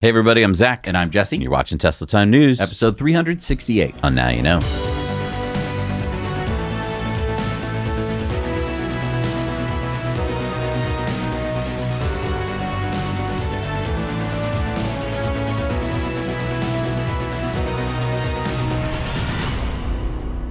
Hey everybody, I'm Zach. And I'm Jesse. And you're watching Tesla Time News. Episode 368. On Now You Know.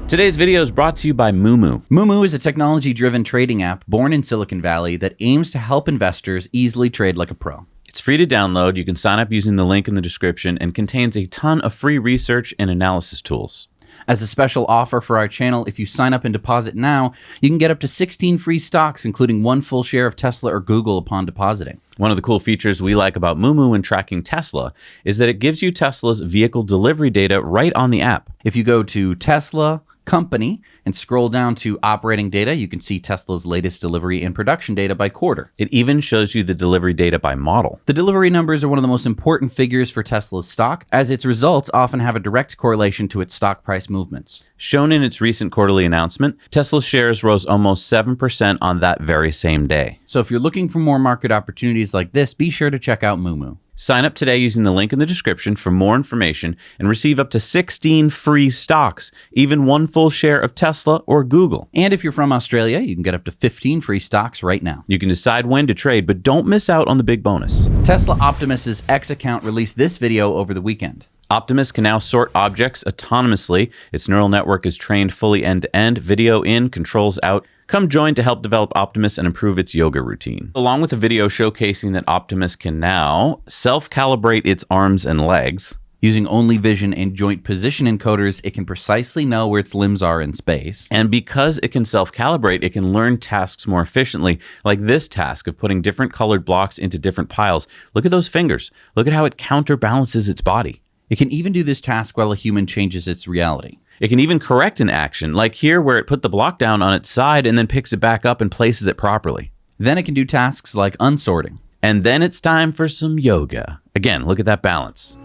Today's video is brought to you by Moomoo. Moomoo is a technology-driven trading app born in Silicon Valley that aims to help investors easily trade like a pro. It's free to download. You can sign up using the link in the description and contains a ton of free research and analysis tools. As a special offer for our channel, if you sign up and deposit now, you can get up to 16 free stocks, including 1 full share of Tesla or Google upon depositing. One of the cool features we like about Moomoo when tracking Tesla is that it gives you Tesla's vehicle delivery data right on the app. If you go to Tesla Company and scroll down to operating data, you can see Tesla's latest delivery and production data by quarter. It even shows you the delivery data by model. The delivery numbers are one of the most important figures for Tesla's stock, as its results often have a direct correlation to its stock price movements. Shown in its recent quarterly announcement, Tesla's shares rose almost 7% on that very same day. So if you're looking for more market opportunities like this, be sure to check out Moomoo. Sign up today using the link in the description for more information and receive up to 16 free stocks, even 1 full share of Tesla or Google. And if you're from Australia, you can get up to 15 free stocks right now. You can decide when to trade, but don't miss out on the big bonus. Tesla Optimus's X account released this video over the weekend. Optimus can now sort objects autonomously. Its neural network is trained fully end-to-end, video in, controls out. Come join to help develop Optimus and improve its yoga routine. Along with a video showcasing that Optimus can now self-calibrate its arms and legs. Using only vision and joint position encoders, it can precisely know where its limbs are in space. And because it can self-calibrate, it can learn tasks more efficiently, like this task of putting different colored blocks into different piles. Look at those fingers. Look at how it counterbalances its body. It can even do this task while a human changes its reality. It can even correct an action, like here where it put the block down on its side and then picks it back up and places it properly. Then it can do tasks like unsorting. And then it's time for some yoga. Again, look at that balance.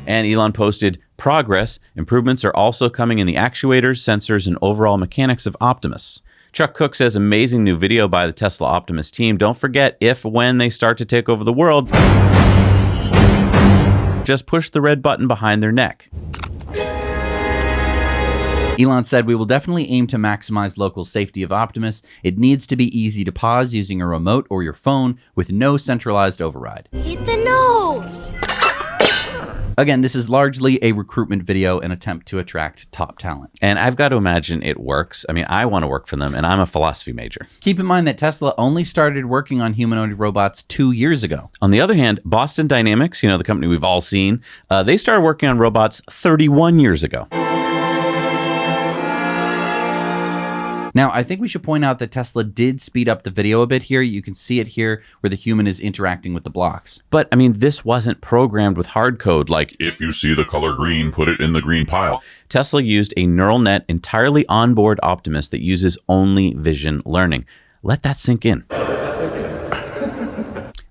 And Elon posted, progress, improvements are also coming in the actuators, sensors, and overall mechanics of Optimus. Chuck Cook says, amazing new video by the Tesla Optimus team. Don't forget, when they start to take over the world, just push the red button behind their neck. Elon said, we will definitely aim to maximize local safety of Optimus. It needs to be easy to pause using a remote or your phone with no centralized override. Hit the nose! Again, this is largely a recruitment video, an attempt to attract top talent. And I've got to imagine it works. I mean, I want to work for them, and I'm a philosophy major. Keep in mind that Tesla only started working on humanoid robots 2 years ago. On the other hand, Boston Dynamics, the company we've all seen, they started working on robots 31 years ago. Now, I think we should point out that Tesla did speed up the video a bit here. You can see it here where the human is interacting with the blocks. But, I mean, this wasn't programmed with hard code like, if you see the color green, put it in the green pile. Tesla used a neural net entirely onboard Optimus that uses only vision learning. Let that sink in.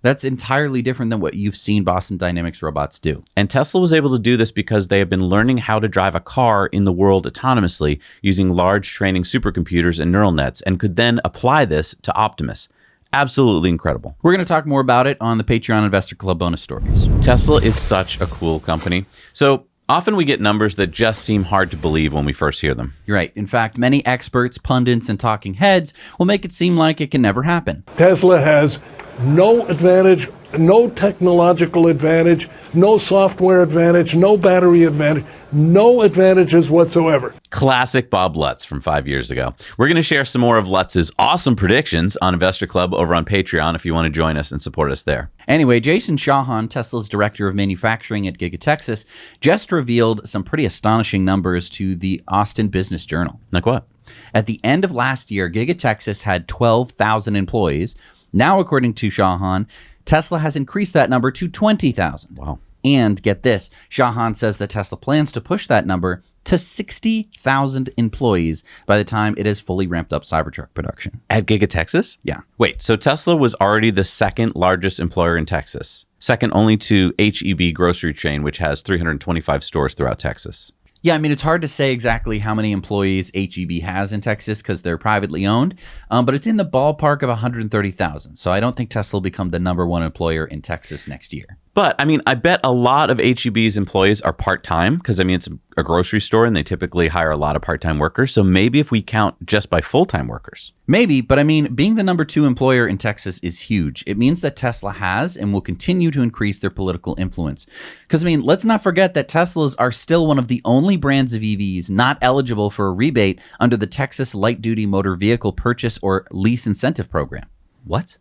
That's entirely different than what you've seen Boston Dynamics robots do. And Tesla was able to do this because they have been learning how to drive a car in the world autonomously using large training supercomputers and neural nets, and could then apply this to Optimus. Absolutely incredible. We're going to talk more about it on the Patreon Investor Club bonus stories. Tesla is such a cool company. So often we get numbers that just seem hard to believe when we first hear them. You're right. In fact, many experts, pundits, and talking heads will make it seem like it can never happen. Tesla has no advantage, no technological advantage, no software advantage, no battery advantage, no advantages whatsoever. Classic Bob Lutz from 5 years ago. We're going to share some more of Lutz's awesome predictions on Investor Club over on Patreon if you want to join us and support us there. Anyway, Jason Shahan, Tesla's director of manufacturing at GigaTexas, just revealed some pretty astonishing numbers to the Austin Business Journal. Like what? At the end of last year, GigaTexas had 12,000 employees. Now, according to Shahan, Tesla has increased that number to 20,000. Wow. And get this, Shahan says that Tesla plans to push that number to 60,000 employees by the time it has fully ramped up Cybertruck production. At GigaTexas? Yeah. Wait, so Tesla was already the second largest employer in Texas, second only to H-E-B grocery chain, which has 325 stores throughout Texas. Yeah, I mean, it's hard to say exactly how many employees HEB has in Texas because they're privately owned, but it's in the ballpark of 130,000. So I don't think Tesla will become the #1 employer in Texas next year. But, I mean, I bet a lot of HEB's employees are part-time because, I mean, it's a grocery store and they typically hire a lot of part-time workers. So maybe if we count just by full-time workers. Maybe, but I mean, being the #2 employer in Texas is huge. It means that Tesla has and will continue to increase their political influence. Because, I mean, let's not forget that Teslas are still one of the only brands of EVs not eligible for a rebate under the Texas Light-Duty Motor Vehicle Purchase or Lease Incentive Program. What?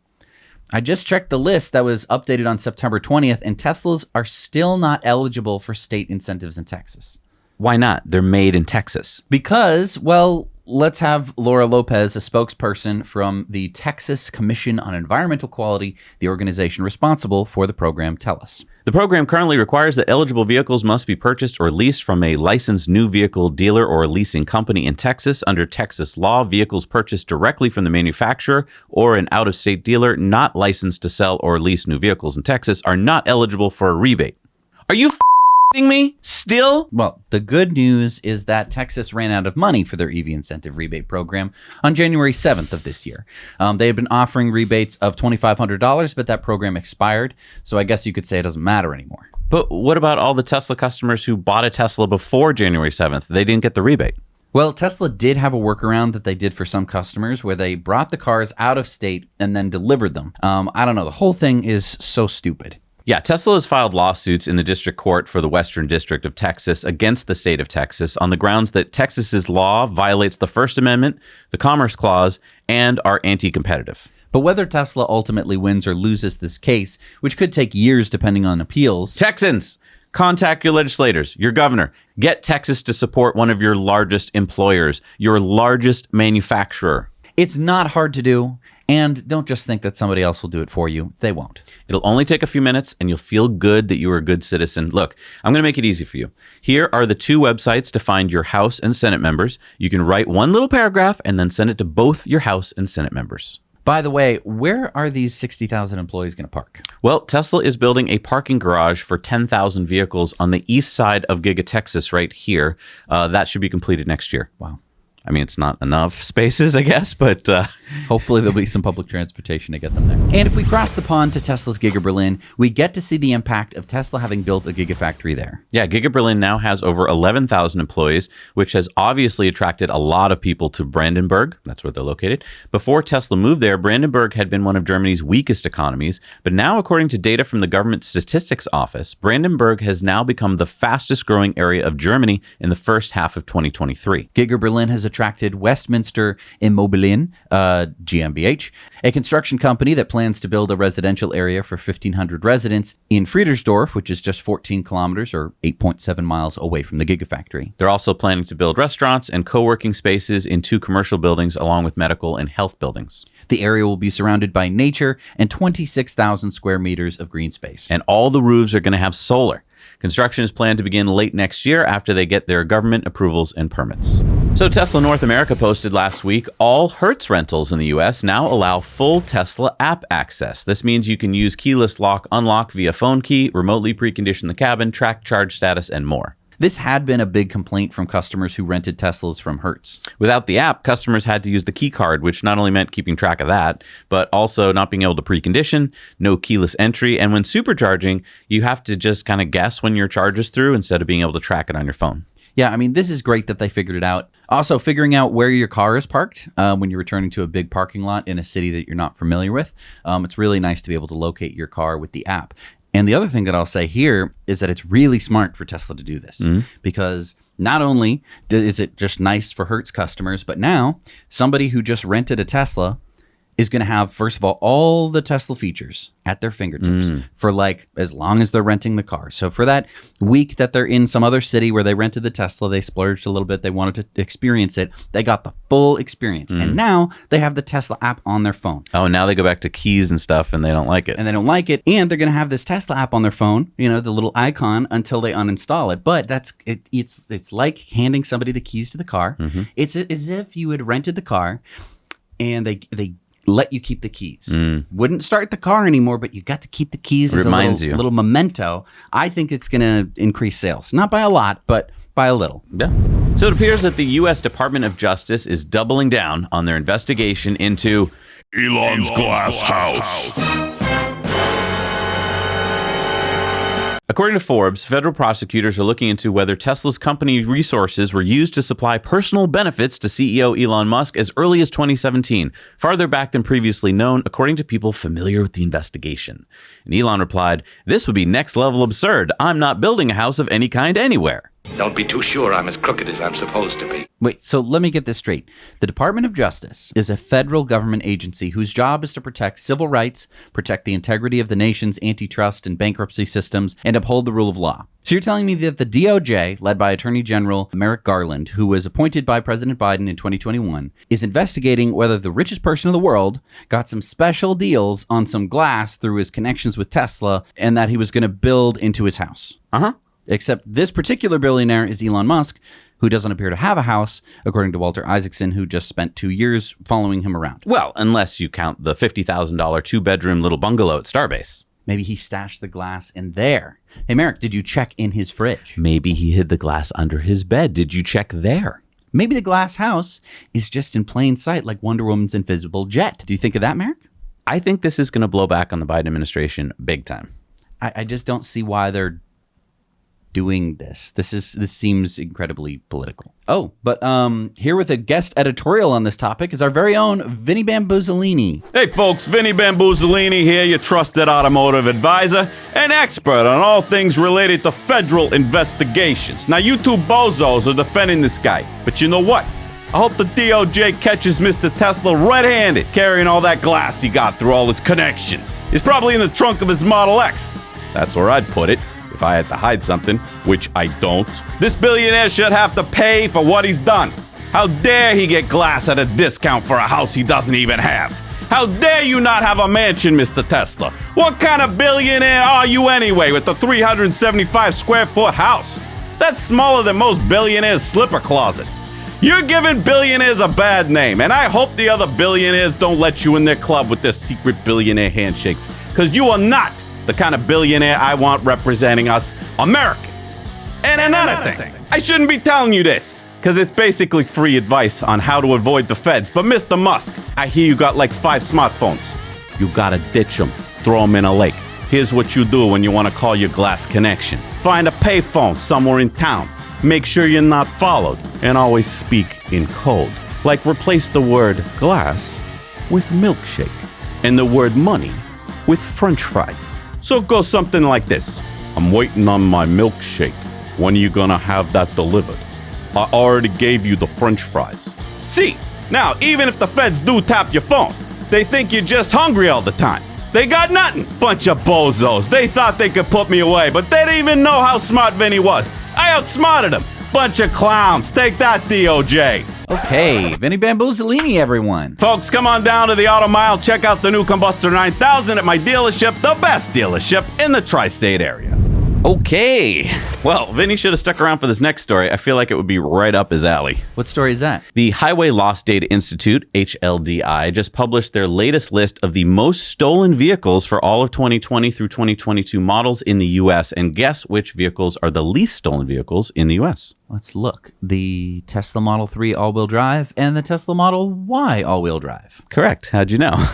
I just checked the list that was updated on September 20th, and Teslas are still not eligible for state incentives in Texas. Why not? They're made in Texas. Because, well, let's have Laura Lopez, a spokesperson from the Texas Commission on Environmental Quality, the organization responsible for the program, tell us. The program currently requires that eligible vehicles must be purchased or leased from a licensed new vehicle dealer or leasing company in Texas. Under Texas law, vehicles purchased directly from the manufacturer or an out-of-state dealer not licensed to sell or lease new vehicles in Texas are not eligible for a rebate. Are you f***ing me? Still? Well, the good news is that Texas ran out of money for their EV incentive rebate program on January 7th of this year. They had been offering rebates of $2,500, but that program expired. So I guess you could say it doesn't matter anymore. But what about all the Tesla customers who bought a Tesla before January 7th? They didn't get the rebate. Well, Tesla did have a workaround that they did for some customers where they brought the cars out of state and then delivered them. I don't know. The whole thing is so stupid. Yeah, Tesla has filed lawsuits in the district court for the Western District of Texas against the state of Texas on the grounds that Texas's law violates the First Amendment, the Commerce Clause, and are anti-competitive. But whether Tesla ultimately wins or loses this case, which could take years depending on appeals. Texans, contact your legislators, your governor. Get Texas to support one of your largest employers, your largest manufacturer. It's not hard to do. And don't just think that somebody else will do it for you. They won't. It'll only take a few minutes and you'll feel good that you were a good citizen. Look, I'm going to make it easy for you. Here are the 2 websites to find your House and Senate members. You can write one little paragraph and then send it to both your House and Senate members. By the way, where are these 60,000 employees going to park? Well, Tesla is building a parking garage for 10,000 vehicles on the east side of GigaTexas right here. That should be completed next year. Wow. I mean, it's not enough spaces, I guess, but... Hopefully there'll be some public transportation to get them there. And if we cross the pond to Tesla's Giga Berlin, we get to see the impact of Tesla having built a Gigafactory there. Yeah, Giga Berlin now has over 11,000 employees, which has obviously attracted a lot of people to Brandenburg. That's where they're located. Before Tesla moved there, Brandenburg had been one of Germany's weakest economies. But now, according to data from the Government Statistics Office, Brandenburg has now become the fastest growing area of Germany in the first half of 2023. Giga Berlin has attracted Westminster Immobilien, GmbH, a construction company that plans to build a residential area for 1,500 residents in Friedersdorf, which is just 14 kilometers or 8.7 miles away from the Gigafactory. They're also planning to build restaurants and co-working spaces in 2 commercial buildings, along with medical and health buildings. The area will be surrounded by nature and 26,000 square meters of green space. And all the roofs are going to have solar. Construction is planned to begin late next year after they get their government approvals and permits. So Tesla North America posted last week, all Hertz rentals in the US now allow full Tesla app access. This means you can use keyless lock unlock via phone key, remotely precondition the cabin, track charge status, and more. This had been a big complaint from customers who rented Teslas from Hertz. Without the app, customers had to use the key card, which not only meant keeping track of that, but also not being able to precondition, no keyless entry, and when supercharging, you have to just kind of guess when your charge is through instead of being able to track it on your phone. Yeah, I mean, this is great that they figured it out. Also, figuring out where your car is parked when you're returning to a big parking lot in a city that you're not familiar with. It's really nice to be able to locate your car with the app. And the other thing that I'll say here is that it's really smart for Tesla to do this because not only is it just nice for Hertz customers, but now somebody who just rented a Tesla is going to have, first of all the Tesla features at their fingertips for like as long as they're renting the car. So for that week that they're in some other city where they rented the Tesla, they splurged a little bit, they wanted to experience it, they got the full experience. And now they have the Tesla app on their phone. Oh, now they go back to keys and stuff and they don't like it. And they don't like it. And they're going to have this Tesla app on their phone, you know, the little icon until they uninstall it. But that's it. It's like handing somebody the keys to the car. It's as if you had rented the car and they let you keep the keys. Wouldn't start the car anymore, but you got to keep the keys as a little memento. I think it's going to increase sales. Not by a lot, but by a little. Yeah. So it appears that the U.S. Department of Justice is doubling down on their investigation into Elon's glass house. According to Forbes, federal prosecutors are looking into whether Tesla's company resources were used to supply personal benefits to CEO Elon Musk as early as 2017, farther back than previously known, according to people familiar with the investigation. And Elon replied, "This would be next level absurd. I'm not building a house of any kind anywhere." Don't be too sure I'm as crooked as I'm supposed to be. Wait, so let me get this straight. The Department of Justice is a federal government agency whose job is to protect civil rights, protect the integrity of the nation's antitrust and bankruptcy systems, and uphold the rule of law. So you're telling me that the DOJ, led by Attorney General Merrick Garland, who was appointed by President Biden in 2021, is investigating whether the richest person in the world got some special deals on some glass through his connections with Tesla and that he was going to build into his house. Uh-huh. Except this particular billionaire is Elon Musk, who doesn't appear to have a house, according to Walter Isaacson, who just spent 2 years following him around. Well, unless you count the $50,000 two-bedroom little bungalow at Starbase. Maybe he stashed the glass in there. Hey, Merrick, did you check in his fridge? Maybe he hid the glass under his bed. Did you check there? Maybe the glass house is just in plain sight like Wonder Woman's invisible jet. Do you think of that, Merrick? I think this is going to blow back on the Biden administration big time. I just don't see why they're doing this. This seems incredibly political. Oh, but here with a guest editorial on this topic is our very own Vinny Bamboozolini. Hey folks, Vinny Bamboozolini here, your trusted automotive advisor and expert on all things related to federal investigations. Now you two bozos are defending this guy, but you know what? I hope the DOJ catches Mr. Tesla red-handed, carrying all that glass he got through all his connections. He's probably in the trunk of his Model X. That's where I'd put it. If I had to hide something, which I don't. This billionaire should have to pay for what he's done. How dare he get glass at a discount for a house he doesn't even have? How dare you not have a mansion, Mr. Tesla? What kind of billionaire are you anyway with the 375 square foot house? That's smaller than most billionaires' slipper closets. You're giving billionaires a bad name, and I hope the other billionaires don't let you in their club with their secret billionaire handshakes, because you are not the kind of billionaire I want representing us Americans. And another thing, I shouldn't be telling you this, because it's basically free advice on how to avoid the feds. But Mr. Musk, I hear you got like 5 smartphones. You gotta ditch them, throw them in a lake. Here's what you do when you want to call your glass connection. Find a payphone somewhere in town. Make sure you're not followed, and always speak in code. Like replace the word glass with milkshake, and the word money with french fries. So it goes something like this. I'm waiting on my milkshake. When are you gonna have that delivered? I already gave you the french fries. See, now even if the feds do tap your phone, they think you're just hungry all the time. They got nothing. Bunch of bozos. They thought they could put me away, but they didn't even know how smart Vinny was. I outsmarted him. Bunch of clowns. Take that, DOJ. Okay, Vinny Bamboozolini, everyone. Folks, come on down to the Auto Mile. Check out the new Combustor 9000 at my dealership, the best dealership in the tri-state area. Okay. Well, Vinny should have stuck around for this next story. I feel like it would be right up his alley. What story is that? The Highway Loss Data Institute, HLDI, just published their latest list of the most stolen vehicles for all of 2020 through 2022 models in the U.S. And guess which vehicles are the least stolen vehicles in the U.S.? Let's look. The Tesla Model 3 all-wheel drive and the Tesla Model Y all-wheel drive. Correct. How'd you know?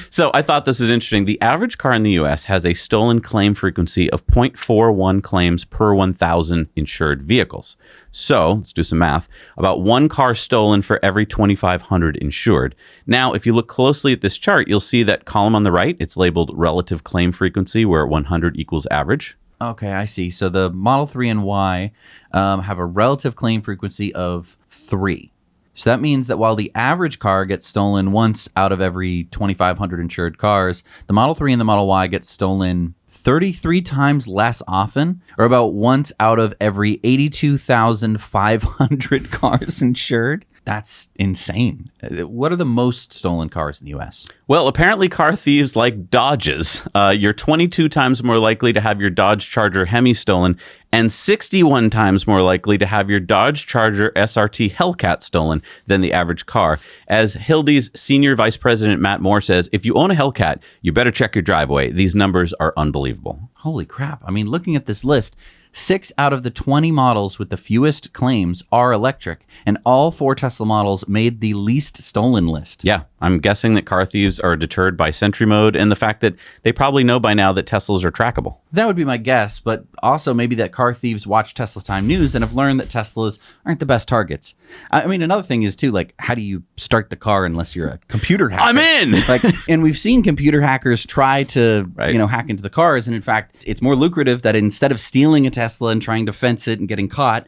So I thought this was interesting. The average car in the U.S. has a stolen claim frequency of 0.41 claims per 1,000 insured vehicles. So let's do some math. About 1 car stolen for every 2,500 insured. Now, if you look closely at this chart, you'll see that column on the right, it's labeled relative claim frequency, where 100 equals average. Okay, I see. So the Model 3 and Y have a relative claim frequency of 3. So that means that while the average car gets stolen once out of every 2,500 insured cars, the Model 3 and the Model Y get stolen 33 times less often, or about once out of every 82,500 cars insured. That's insane. What are the most stolen cars in the U.S.? Well, apparently car thieves like Dodges. You're 22 times more likely to have your Dodge Charger Hemi stolen and 61 times more likely to have your Dodge Charger SRT Hellcat stolen than the average car. As Hildy's senior vice president Matt Moore says, if you own a Hellcat, you better check your driveway. These numbers are unbelievable. Holy crap. I mean, looking at this list, 6 out of the 20 models with the fewest claims are electric, and all 4 Tesla models made the least stolen list. Yeah, I'm guessing that car thieves are deterred by Sentry Mode and the fact that they probably know by now that Teslas are trackable. That would be my guess, but also maybe that car thieves watch Tesla Time News and have learned that Teslas aren't the best targets. I mean, another thing is, too, like, how do you start the car unless you're a computer hacker? I'm in! And we've seen computer hackers try to, hack into the cars, and in fact, it's more lucrative that instead of stealing a Tesla and trying to fence it and getting caught,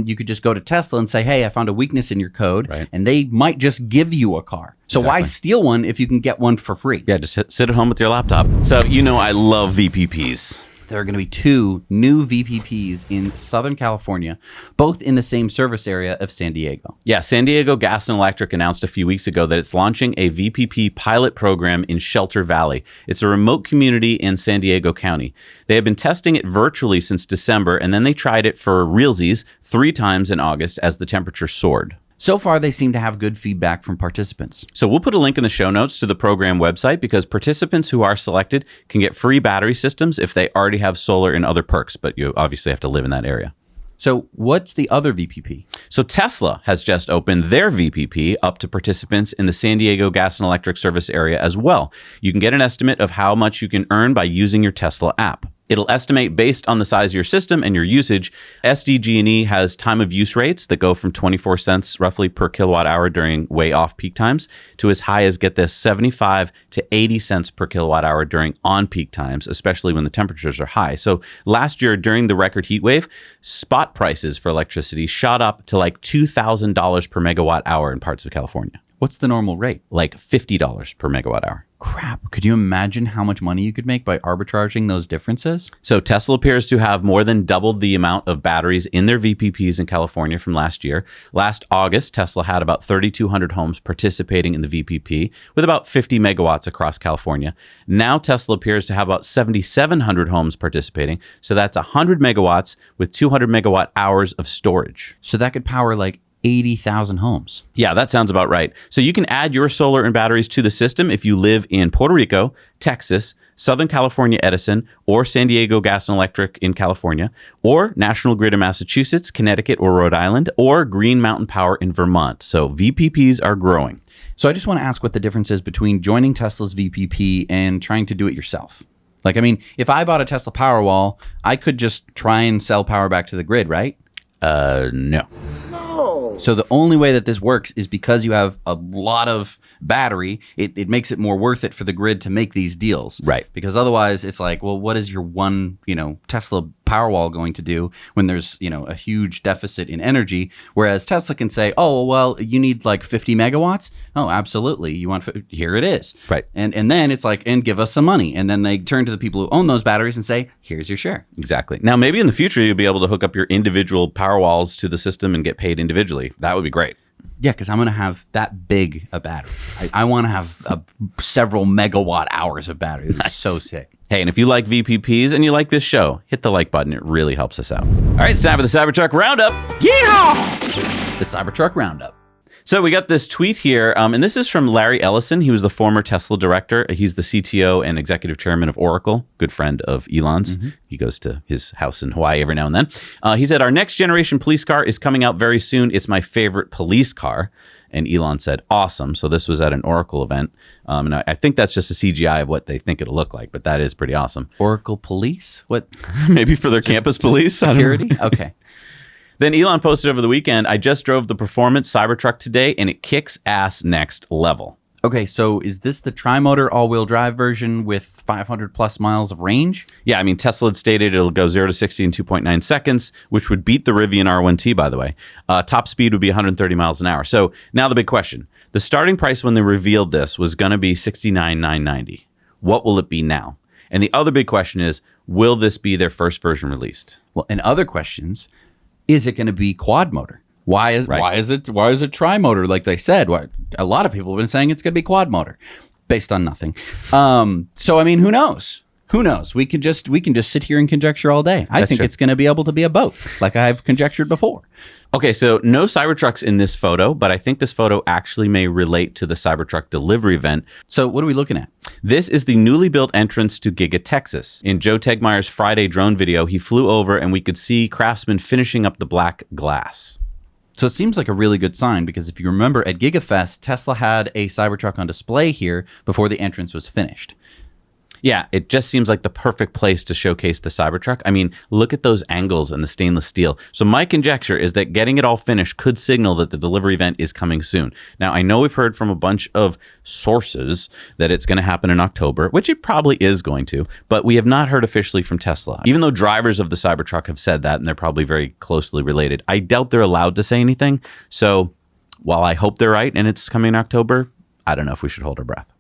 you could just go to Tesla and say, hey, I found a weakness in your code, and they might just give you a car. So why steal one if you can get one for free? Yeah, just sit at home with your laptop. So, I love VPPs. There are going to be 2 new VPPs in Southern California, both in the same service area of San Diego. Yeah, San Diego Gas and Electric announced a few weeks ago that it's launching a VPP pilot program in Shelter Valley. It's a remote community in San Diego County. They have been testing it virtually since December, and then they tried it for realsies 3 times in August as the temperature soared. So far, they seem to have good feedback from participants. So we'll put a link in the show notes to the program website because participants who are selected can get free battery systems if they already have solar and other perks, but you obviously have to live in that area. So what's the other VPP? So Tesla has just opened their VPP up to participants in the San Diego Gas and Electric service area as well. You can get an estimate of how much you can earn by using your Tesla app. It'll estimate based on the size of your system and your usage. SDG&E has time of use rates that go from 24 cents roughly per kilowatt hour during way off peak times to as high as, get this, 75 to 80 cents per kilowatt hour during on peak times, especially when the temperatures are high. So last year during the record heat wave, spot prices for electricity shot up to like $2,000 per megawatt hour in parts of California. What's the normal rate? Like $50 per megawatt hour. Crap. Could you imagine how much money you could make by arbitraging those differences? So Tesla appears to have more than doubled the amount of batteries in their VPPs in California from last year. Last August, Tesla had about 3,200 homes participating in the VPP with about 50 megawatts across California. Now Tesla appears to have about 7,700 homes participating. So that's 100 megawatts with 200 megawatt hours of storage. So that could power like 80,000 homes. Yeah, that sounds about right. So you can add your solar and batteries to the system if you live in Puerto Rico, Texas, Southern California Edison, or San Diego Gas and Electric in California, or National Grid in Massachusetts, Connecticut, or Rhode Island, or Green Mountain Power in Vermont. So VPPs are growing. So I just want to ask what the difference is between joining Tesla's VPP and trying to do it yourself. Like, I mean, if I bought a Tesla Powerwall, I could just try and sell power back to the grid, right? No. So the only way that this works is because you have a lot of battery, it makes it more worth it for the grid to make these deals. Right. Because otherwise it's like, well, what is your one, Tesla Powerwall going to do when there's, a huge deficit in energy? Whereas Tesla can say, oh, well, you need like 50 megawatts. Oh, absolutely. You want, here it is. Right. And then it's like, and give us some money. And then they turn to the people who own those batteries and say, here's your share. Exactly. Now, maybe in the future, you'll be able to hook up your individual Powerwalls to the system and get paid individually. That would be great. Yeah, because I'm going to have that big a battery. I want to have several megawatt hours of battery. That's so sick. Hey, and if you like VPPs and you like this show, hit the like button. It really helps us out. All right, it's time for the Cybertruck Roundup. Yeehaw! The Cybertruck Roundup. So we got this tweet here, and this is from Larry Ellison. He was the former Tesla director. He's the CTO and executive chairman of Oracle, good friend of Elon's. Mm-hmm. He goes to his house in Hawaii every now and then. He said, our next generation police car is coming out very soon. It's my favorite police car. And Elon said, awesome. So this was at an Oracle event. And I think that's just a CGI of what they think it'll look like, but that is pretty awesome. Oracle police? What? Maybe for their campus police? Security? Okay. Then Elon posted over the weekend, I just drove the performance Cybertruck today, and it kicks ass next level. Okay, so is this the tri-motor all-wheel drive version with 500 plus miles of range? Yeah, I mean, Tesla had stated it'll go 0 to 60 in 2.9 seconds, which would beat the Rivian R1T, by the way. Top speed would be 130 miles an hour. So now the big question. The starting price when they revealed this was going to be $69,990. What will it be now? And the other big question is, will this be their first version released? Well, and other questions, is it going to be quad motor? Why is it tri-motor like they said? A lot of people have been saying it's going to be quad motor based on nothing. So, I mean, who knows? Who knows? We can just sit here and conjecture all day. I think it's going to be able to be a boat, like I've conjectured before. Okay, so no Cybertrucks in this photo, but I think this photo actually may relate to the Cybertruck delivery event. So what are we looking at? This is the newly built entrance to GigaTexas. In Joe Tegmeyer's Friday drone video, he flew over and we could see craftsmen finishing up the black glass. So it seems like a really good sign because if you remember at GigaFest, Tesla had a Cybertruck on display here before the entrance was finished. Yeah, it just seems like the perfect place to showcase the Cybertruck. I mean, look at those angles and the stainless steel. So my conjecture is that getting it all finished could signal that the delivery event is coming soon. Now, I know we've heard from a bunch of sources that it's going to happen in October, which it probably is going to, but we have not heard officially from Tesla. Even though drivers of the Cybertruck have said that, and they're probably very closely related, I doubt they're allowed to say anything. So while I hope they're right and it's coming in October, I don't know if we should hold our breath.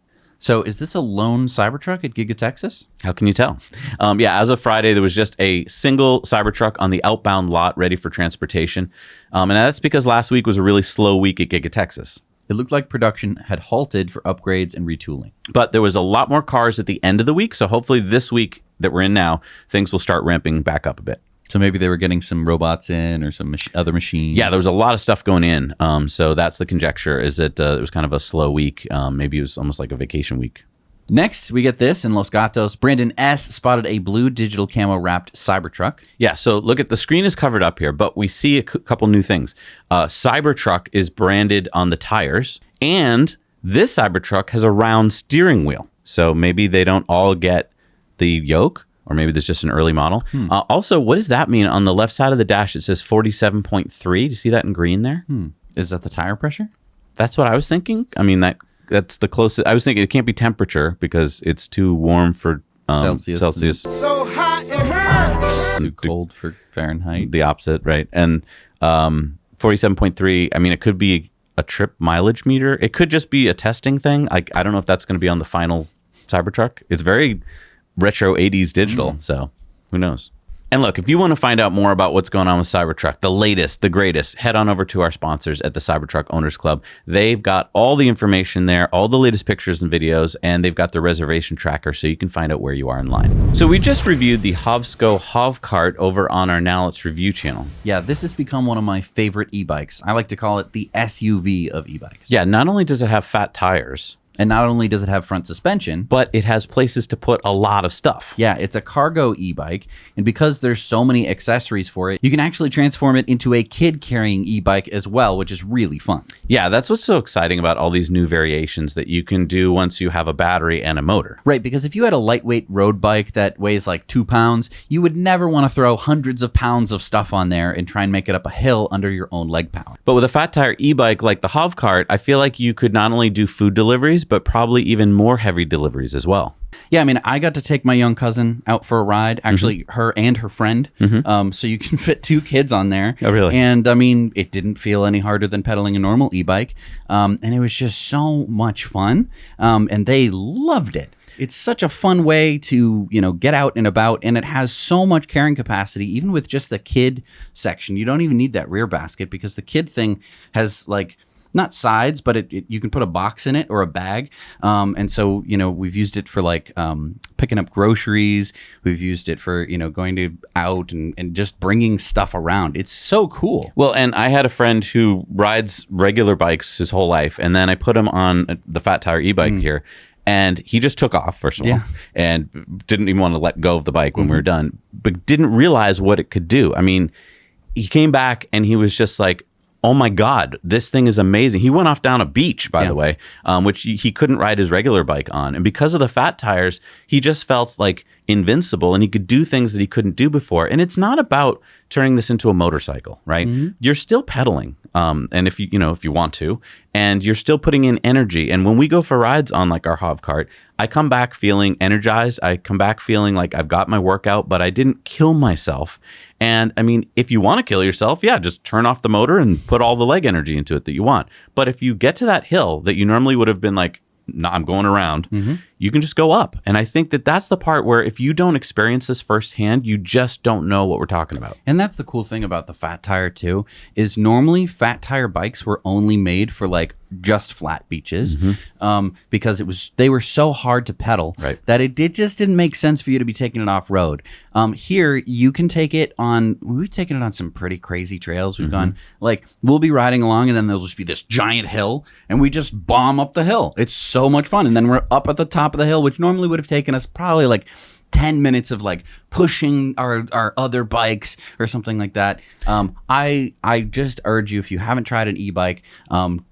So is this a lone Cybertruck at GigaTexas? How can you tell? Yeah, as of Friday, there was just a single Cybertruck on the outbound lot ready for transportation. And that's because last week was a really slow week at GigaTexas. It looked like production had halted for upgrades and retooling. But there was a lot more cars at the end of the week. So hopefully this week that we're in now, things will start ramping back up a bit. So maybe they were getting some robots in or some other machines. Yeah, there was a lot of stuff going in. So that's the conjecture, is that it was kind of a slow week. Maybe it was almost like a vacation week. Next, we get this in Los Gatos. Brandon S. spotted a blue digital camo wrapped Cybertruck. Yeah, so look at the screen is covered up here, but we see a couple new things. Cybertruck is branded on the tires, and this Cybertruck has a round steering wheel. So maybe they don't all get the yoke, or maybe there's just an early model. Also, what does that mean? On the left side of the dash, it says 47.3. Do you see that in green there? Is that the tire pressure? That's what I was thinking. I mean, that's the closest. I was thinking it can't be temperature because it's too warm for Celsius. So hot it hurts. Too cold for Fahrenheit. The opposite, right? And 47.3, I mean, it could be a trip mileage meter. It could just be a testing thing. I don't know if that's going to be on the final Cybertruck. It's very retro 80s digital, so who knows? And look, if you want to find out more about what's going on with Cybertruck, the latest, the greatest, head on over to our sponsors at the Cybertruck Owners Club. They've got all the information there, all the latest pictures and videos, and they've got the reservation tracker so you can find out where you are in line. So we just reviewed the Hovsco HovCart over on our Now Let's Review channel. Yeah, this has become one of my favorite e-bikes. I like to call it the SUV of e-bikes. Yeah, not only does it have fat tires, and not only does it have front suspension, but it has places to put a lot of stuff. Yeah, it's a cargo e-bike. And because there's so many accessories for it, you can actually transform it into a kid-carrying e-bike as well, which is really fun. Yeah, that's what's so exciting about all these new variations that you can do once you have a battery and a motor. Right, because if you had a lightweight road bike that weighs like 2 pounds, you would never want to throw hundreds of pounds of stuff on there and try and make it up a hill under your own leg power. But with a fat tire e-bike like the HovCart, I feel like you could not only do food deliveries, but probably even more heavy deliveries as well. Yeah, I mean, I got to take my young cousin out for a ride, actually her and her friend. So you can fit 2 kids on there. Oh, really? And I mean, it didn't feel any harder than pedaling a normal e-bike. And it was just so much fun. And they loved it. It's such a fun way to, get out and about, and it has so much carrying capacity, even with just the kid section. You don't even need that rear basket because the kid thing has like, not sides, but you can put a box in it or a bag. And so, we've used it for like picking up groceries. We've used it for, going out and just bringing stuff around. It's so cool. Well, and I had a friend who rides regular bikes his whole life. And then I put him on the fat tire e-bike here. And he just took off, first of all, and didn't even want to let go of the bike when we were done, but didn't realize what it could do. I mean, he came back and he was just like, oh my God, this thing is amazing. He went off down a beach, by the way, which he couldn't ride his regular bike on. And because of the fat tires, he just felt like invincible and he could do things that he couldn't do before. And it's not about turning this into a motorcycle, right? You're still pedaling. And if you want to, and you're still putting in energy. And when we go for rides on like our HovCart, I come back feeling energized. I come back feeling like I've got my workout, but I didn't kill myself. And I mean, if you want to kill yourself, just turn off the motor and put all the leg energy into it that you want. But if you get to that hill that you normally would have been like, no, I'm going around, you can just go up. And I think that that's the part where if you don't experience this firsthand, you just don't know what we're talking about. And that's the cool thing about the fat tire too, is normally fat tire bikes were only made for like just flat beaches, because they were so hard to pedal that it just didn't make sense for you to be taking it off road. Here you can take it on. We've taken it on some pretty crazy trails. We've gone like we'll be riding along and then there'll just be this giant hill and we just bomb up the hill. It's so much fun, and then we're up at the top of the hill, which normally would have taken us probably like 10 minutes of like pushing our other bikes or something like that. I just urge you, if you haven't tried an e-bike,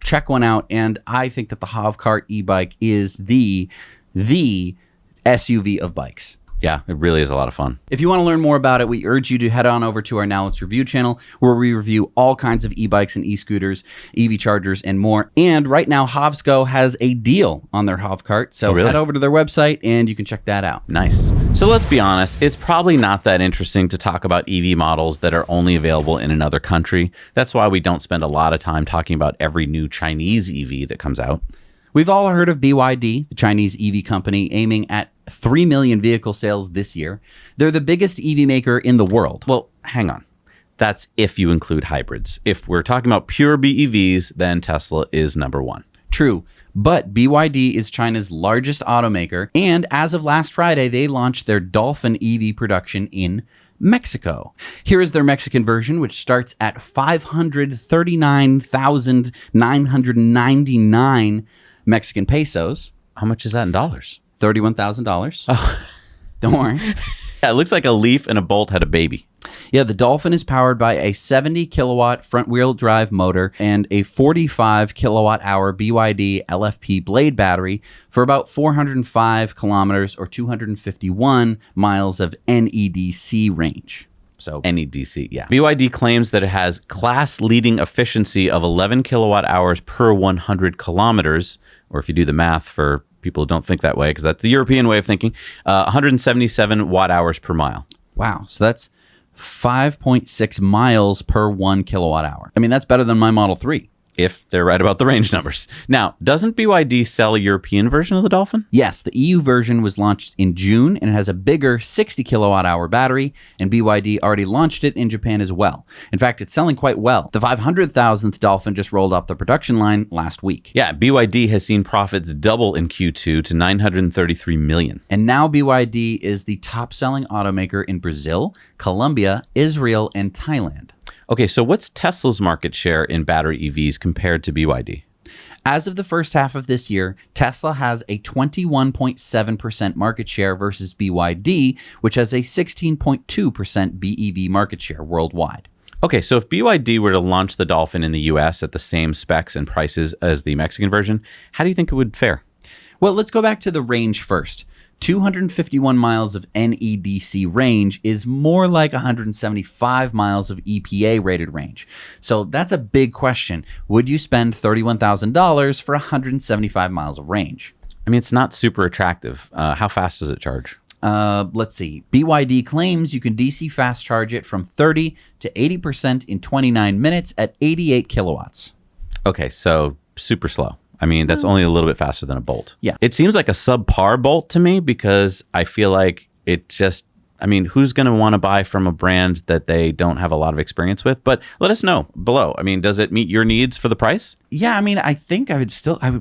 check one out. And I think that the HovCart e-bike is the SUV of bikes. Yeah, it really is a lot of fun. If you want to learn more about it, we urge you to head on over to our Now Let's Review channel, where we review all kinds of e-bikes and e-scooters, EV chargers, and more. And right now, Hovsco has a deal on their HovCart. So head over to their website and you can check that out. Nice. So let's be honest, it's probably not that interesting to talk about EV models that are only available in another country. That's why we don't spend a lot of time talking about every new Chinese EV that comes out. We've all heard of BYD, the Chinese EV company, aiming at 3 million vehicle sales this year. They're the biggest EV maker in the world. Well, hang on. That's if you include hybrids. If we're talking about pure BEVs, then Tesla is number one. True, but BYD is China's largest automaker, and as of last Friday, they launched their Dolphin EV production in Mexico. Here is their Mexican version, which starts at $539,999 Mexican pesos. How much is that in dollars? $31,000. Oh. Don't worry. Yeah, it looks like a leaf and a bolt had a baby. Yeah, the Dolphin is powered by a 70 kilowatt front wheel drive motor and a 45 kilowatt hour BYD LFP blade battery for about 405 kilometers or 251 miles of NEDC range. So NEDC, yeah. BYD claims that it has class-leading efficiency of 11 kilowatt hours per 100 kilometers, or if you do the math for people who don't think that way, because that's the European way of thinking, 177 watt hours per mile. Wow. So that's 5.6 miles per 1 kilowatt hour. I mean, that's better than my Model 3. If they're right about the range numbers. Now, doesn't BYD sell a European version of the Dolphin? Yes, the EU version was launched in June, and it has a bigger 60 kilowatt hour battery, and BYD already launched it in Japan as well. In fact, it's selling quite well. The 500,000th Dolphin just rolled off the production line last week. Yeah, BYD has seen profits double in Q2 to $933 million. And now BYD is the top-selling automaker in Brazil, Colombia, Israel, and Thailand. Okay, so what's Tesla's market share in battery EVs compared to BYD? As of the first half of this year, Tesla has a 21.7% market share versus BYD, which has a 16.2% BEV market share worldwide. Okay, so if BYD were to launch the Dolphin in the US at the same specs and prices as the Mexican version, how do you think it would fare? Well, let's go back to the range first. 251 miles of NEDC range is more like 175 miles of EPA rated range. So that's a big question. Would you spend $31,000 for 175 miles of range? I mean, it's not super attractive. How fast does it charge? Let's see. BYD claims you can DC fast charge it from 30 to 80% in 29 minutes at 88 kilowatts. Okay, so super slow. I mean, that's only a little bit faster than a Bolt. Yeah. It seems like a subpar Bolt to me because I feel like it just, I mean, who's going to want to buy from a brand that they don't have a lot of experience with? But let us know below. I mean, does it meet your needs for the price? Yeah, I mean, I think I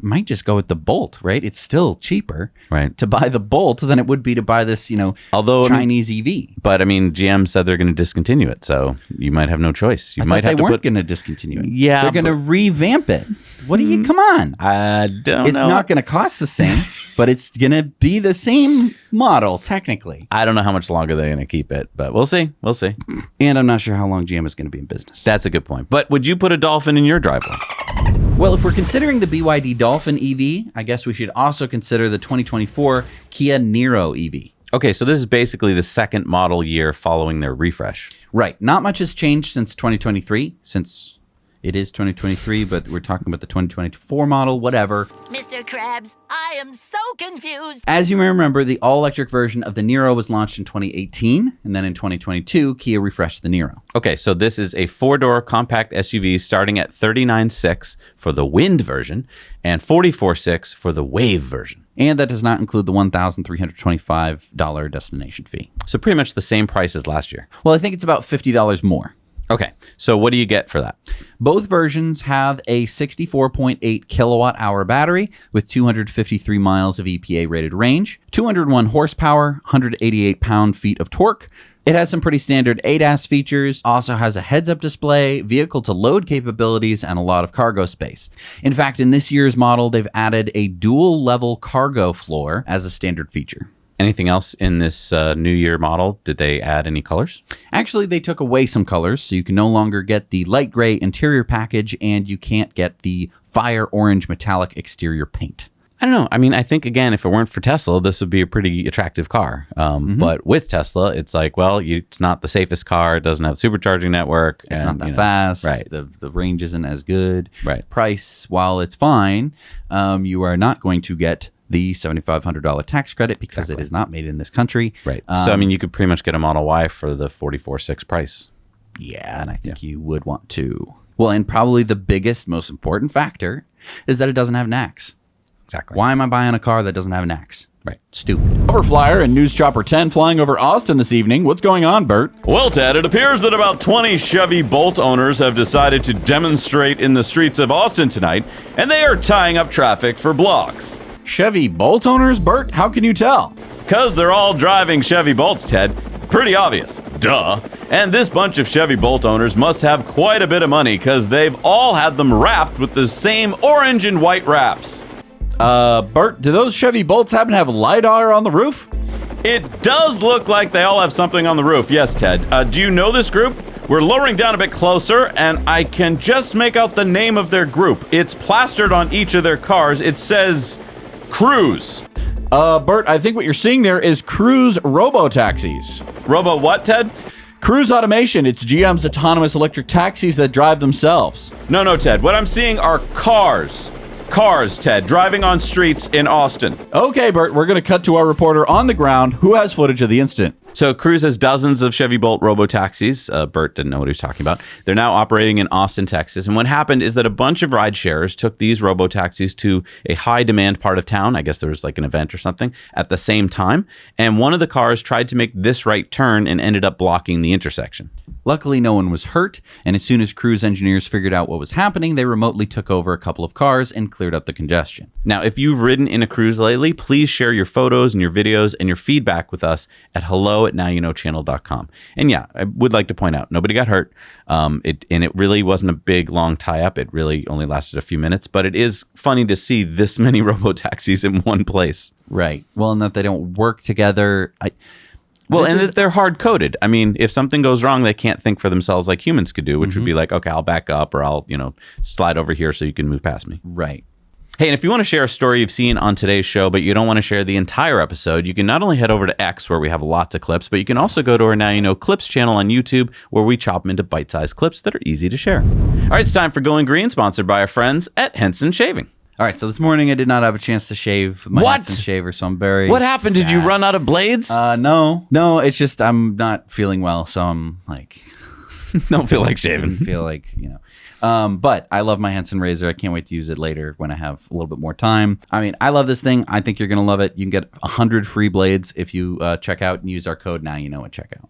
might just go with the Bolt, right? It's still cheaper to buy the Bolt than it would be to buy this, Chinese EV. But I mean, GM said they're going to discontinue it, so you might have no choice. You might have they to weren't going to discontinue it. Yeah, they're going to revamp it. What do you? Come on. I don't know. It's not going to cost the same, but it's going to be the same model technically. I don't know how much longer they're going to keep it, but we'll see. We'll see. And I'm not sure how long GM is going to be in business. That's a good point. But would you put a Dolphin in your driveway? Well, if we're considering the BYD Dolphin EV, I guess we should also consider the 2024 Kia Niro EV. Okay, so this is basically the second model year following their refresh. Right. Not much has changed since 2023, since It is 2023, but we're talking about the 2024 model, whatever. Mr. Krabs, I am so confused. As you may remember, the all-electric version of the Niro was launched in 2018, and then in 2022, Kia refreshed the Niro. Okay, so this is a 4-door compact SUV starting at $39,600 for the Wind version and $44,600 for the Wave version. And that does not include the $1,325 destination fee. So pretty much the same price as last year. Well, I think it's about $50 more. Okay, so what do you get for that? Both versions have a 64.8 kilowatt hour battery with 253 miles of EPA rated range, 201 horsepower, 188 pound-feet of torque. It has some pretty standard ADAS features, also has a heads-up display, vehicle-to-load capabilities, and a lot of cargo space. In fact, in this year's model, they've added a dual-level cargo floor as a standard feature. Anything else in this new year model? Did they add any colors? Actually, they took away some colors, so you can no longer get the light gray interior package, and you can't get the fire orange metallic exterior paint. I don't know. I mean, I think, again, if it weren't for Tesla, this would be a pretty attractive car. But with Tesla, it's like, well, it's not the safest car. It doesn't have a supercharging network. It's not that fast. Right. The range isn't as good. Right. Price, while it's fine, you are not going to get the $7,500 tax credit because it is not made in this country. Right. So, I mean, you could pretty much get a Model Y for the $44,600 price. Yeah, and I think you would want to. Well, and probably the biggest, most important factor is that it doesn't have NACS. Exactly. Why am I buying a car that doesn't have NACS? Right. Stupid. Hoverflyer and News Chopper 10 flying over Austin this evening. What's going on, Bert? Well, Ted, it appears that about 20 Chevy Bolt owners have decided to demonstrate in the streets of Austin tonight, and they are tying up traffic for blocks. Chevy Bolt owners, Bert? How can you tell? Because they're all driving Chevy Bolts, Ted. Pretty obvious. Duh. And this bunch of Chevy Bolt owners must have quite a bit of money because they've all had them wrapped with the same orange and white wraps. Bert, do those Chevy Bolts happen to have LiDAR on the roof? It does look like they all have something on the roof. Yes, Ted. Do you know this group? We're lowering down a bit closer, and I can just make out the name of their group. It's plastered on each of their cars. It says Cruise. Bert, I think what you're seeing there is Cruise robo-taxis. Robo what, Ted? Cruise Automation. It's GM's autonomous electric taxis that drive themselves. No, Ted. What I'm seeing are cars. Cars, Ted, driving on streets in Austin. Okay, Bert, we're going to cut to our reporter on the ground who has footage of the incident. So Cruise has dozens of Chevy Bolt robo-taxis. Bert didn't know what he was talking about. They're now operating in Austin, Texas. And what happened is that a bunch of ride sharers took these robo-taxis to a high-demand part of town. I guess there was like an event or something at the same time. And one of the cars tried to make this right turn and ended up blocking the intersection. Luckily, no one was hurt. And as soon as Cruise engineers figured out what was happening, they remotely took over a couple of cars and cleared up the congestion. Now, if you've ridden in a Cruise lately, please share your photos and your videos and your feedback with us at hello@nowyouknowchannel.com. And yeah, I would like to point out, nobody got hurt. It really wasn't a big, long tie-up. It really only lasted a few minutes. But it is funny to see this many robo-taxis in one place. Right. Well, and that they don't work together. That they're hard-coded. I mean, if something goes wrong, they can't think for themselves like humans could do, which would be like, okay, I'll back up or I'll, slide over here so you can move past me. Right. Hey, and if you want to share a story you've seen on today's show, but you don't want to share the entire episode, you can not only head over to X, where we have lots of clips, but you can also go to our Now You Know Clips channel on YouTube, where we chop them into bite-sized clips that are easy to share. All right, it's time for Going Green, sponsored by our friends at Henson Shaving. All right, so this morning I did not have a chance to shave my Henson shaver, so I'm very What happened? sad. Did you run out of blades? No, it's just I'm not feeling well, so I'm like... Don't feel like shaving. Feel like, but I love my Henson razor. I can't wait to use it later when I have a little bit more time. I mean, I love this thing. I think you're going to love it. You can get 100 free blades if you check out and use our code NowYouKnow at checkout.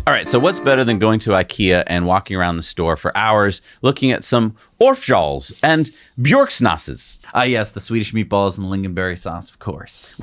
All right, so what's better than going to IKEA and walking around the store for hours looking at some Orfjals and Bjorksnasses? Yes, the Swedish meatballs and the lingonberry sauce, of course.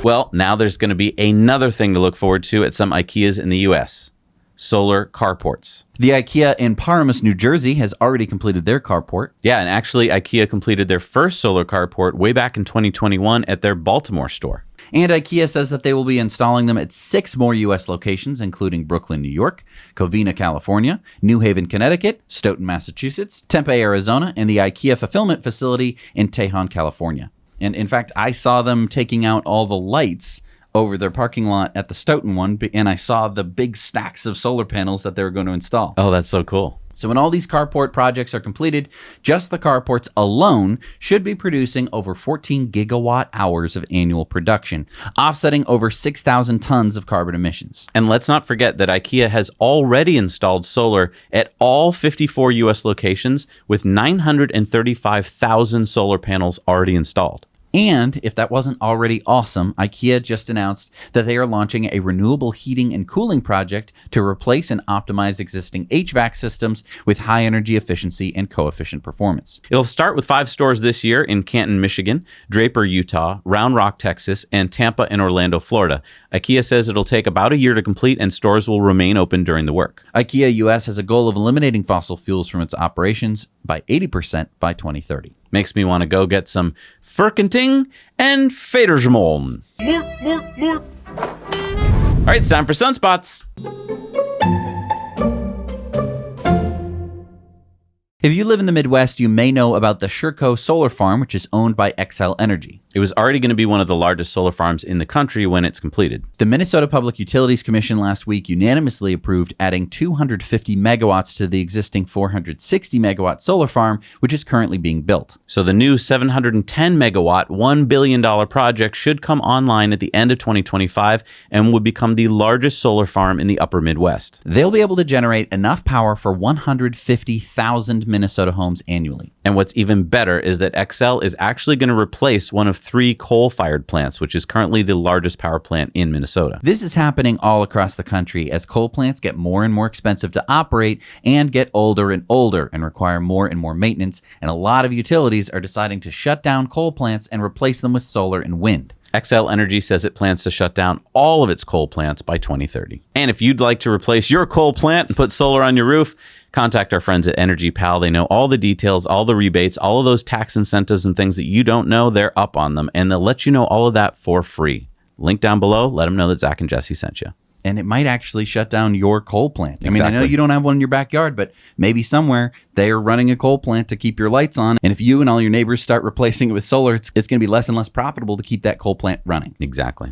Well, now there's going to be another thing to look forward to at some IKEAs in the U.S. Solar carports. The IKEA in Paramus, New Jersey has already completed their carport. Yeah, and actually IKEA completed their first solar carport way back in 2021 at their Baltimore store. And IKEA says that they will be installing them at 6 more U.S. locations, including Brooklyn, New York, Covina, California, New Haven, Connecticut, Stoughton, Massachusetts, Tempe, Arizona, and the IKEA fulfillment facility in Tejon, California. And in fact, I saw them taking out all the lights over their parking lot at the Stoughton one, and I saw the big stacks of solar panels that they were going to install. Oh, that's so cool. So when all these carport projects are completed, just the carports alone should be producing over 14 gigawatt hours of annual production, offsetting over 6,000 tons of carbon emissions. And let's not forget that IKEA has already installed solar at all 54 U.S. locations with 935,000 solar panels already installed. And if that wasn't already awesome, IKEA just announced that they are launching a renewable heating and cooling project to replace and optimize existing HVAC systems with high energy efficiency and coefficient performance. It'll start with 5 stores this year in Canton, Michigan, Draper, Utah, Round Rock, Texas, and Tampa and Orlando, Florida. IKEA says it'll take about a year to complete and stores will remain open during the work. IKEA US has a goal of eliminating fossil fuels from its operations by 80% by 2030. Makes me want to go get some Firkenting and Fadersmoln. All right, it's time for Sunspots. If you live in the Midwest, you may know about the Sherco Solar Farm, which is owned by Xcel Energy. It was already going to be one of the largest solar farms in the country when it's completed. The Minnesota Public Utilities Commission last week unanimously approved adding 250 megawatts to the existing 460 megawatt solar farm, which is currently being built. So the new 710 megawatt, $1 billion project should come online at the end of 2025 and would become the largest solar farm in the upper Midwest. They'll be able to generate enough power for 150,000 Minnesota homes annually. And what's even better is that Xcel is actually going to replace one of 3 coal-fired plants, which is currently the largest power plant in Minnesota. This is happening all across the country as coal plants get more and more expensive to operate and get older and older and require more and more maintenance, and a lot of utilities are deciding to shut down coal plants and replace them with solar and wind. Xcel Energy says it plans to shut down all of its coal plants by 2030. And if you'd like to replace your coal plant and put solar on your roof, contact our friends at Energy Pal. They know all the details, all the rebates, all of those tax incentives and things that you don't know. They're up on them, and they'll let you know all of that for free. Link down below. Let them know that Zach and Jesse sent you. And it might actually shut down your coal plant. Exactly. I mean, I know you don't have one in your backyard, but maybe somewhere they are running a coal plant to keep your lights on. And if you and all your neighbors start replacing it with solar, it's going to be less and less profitable to keep that coal plant running. Exactly.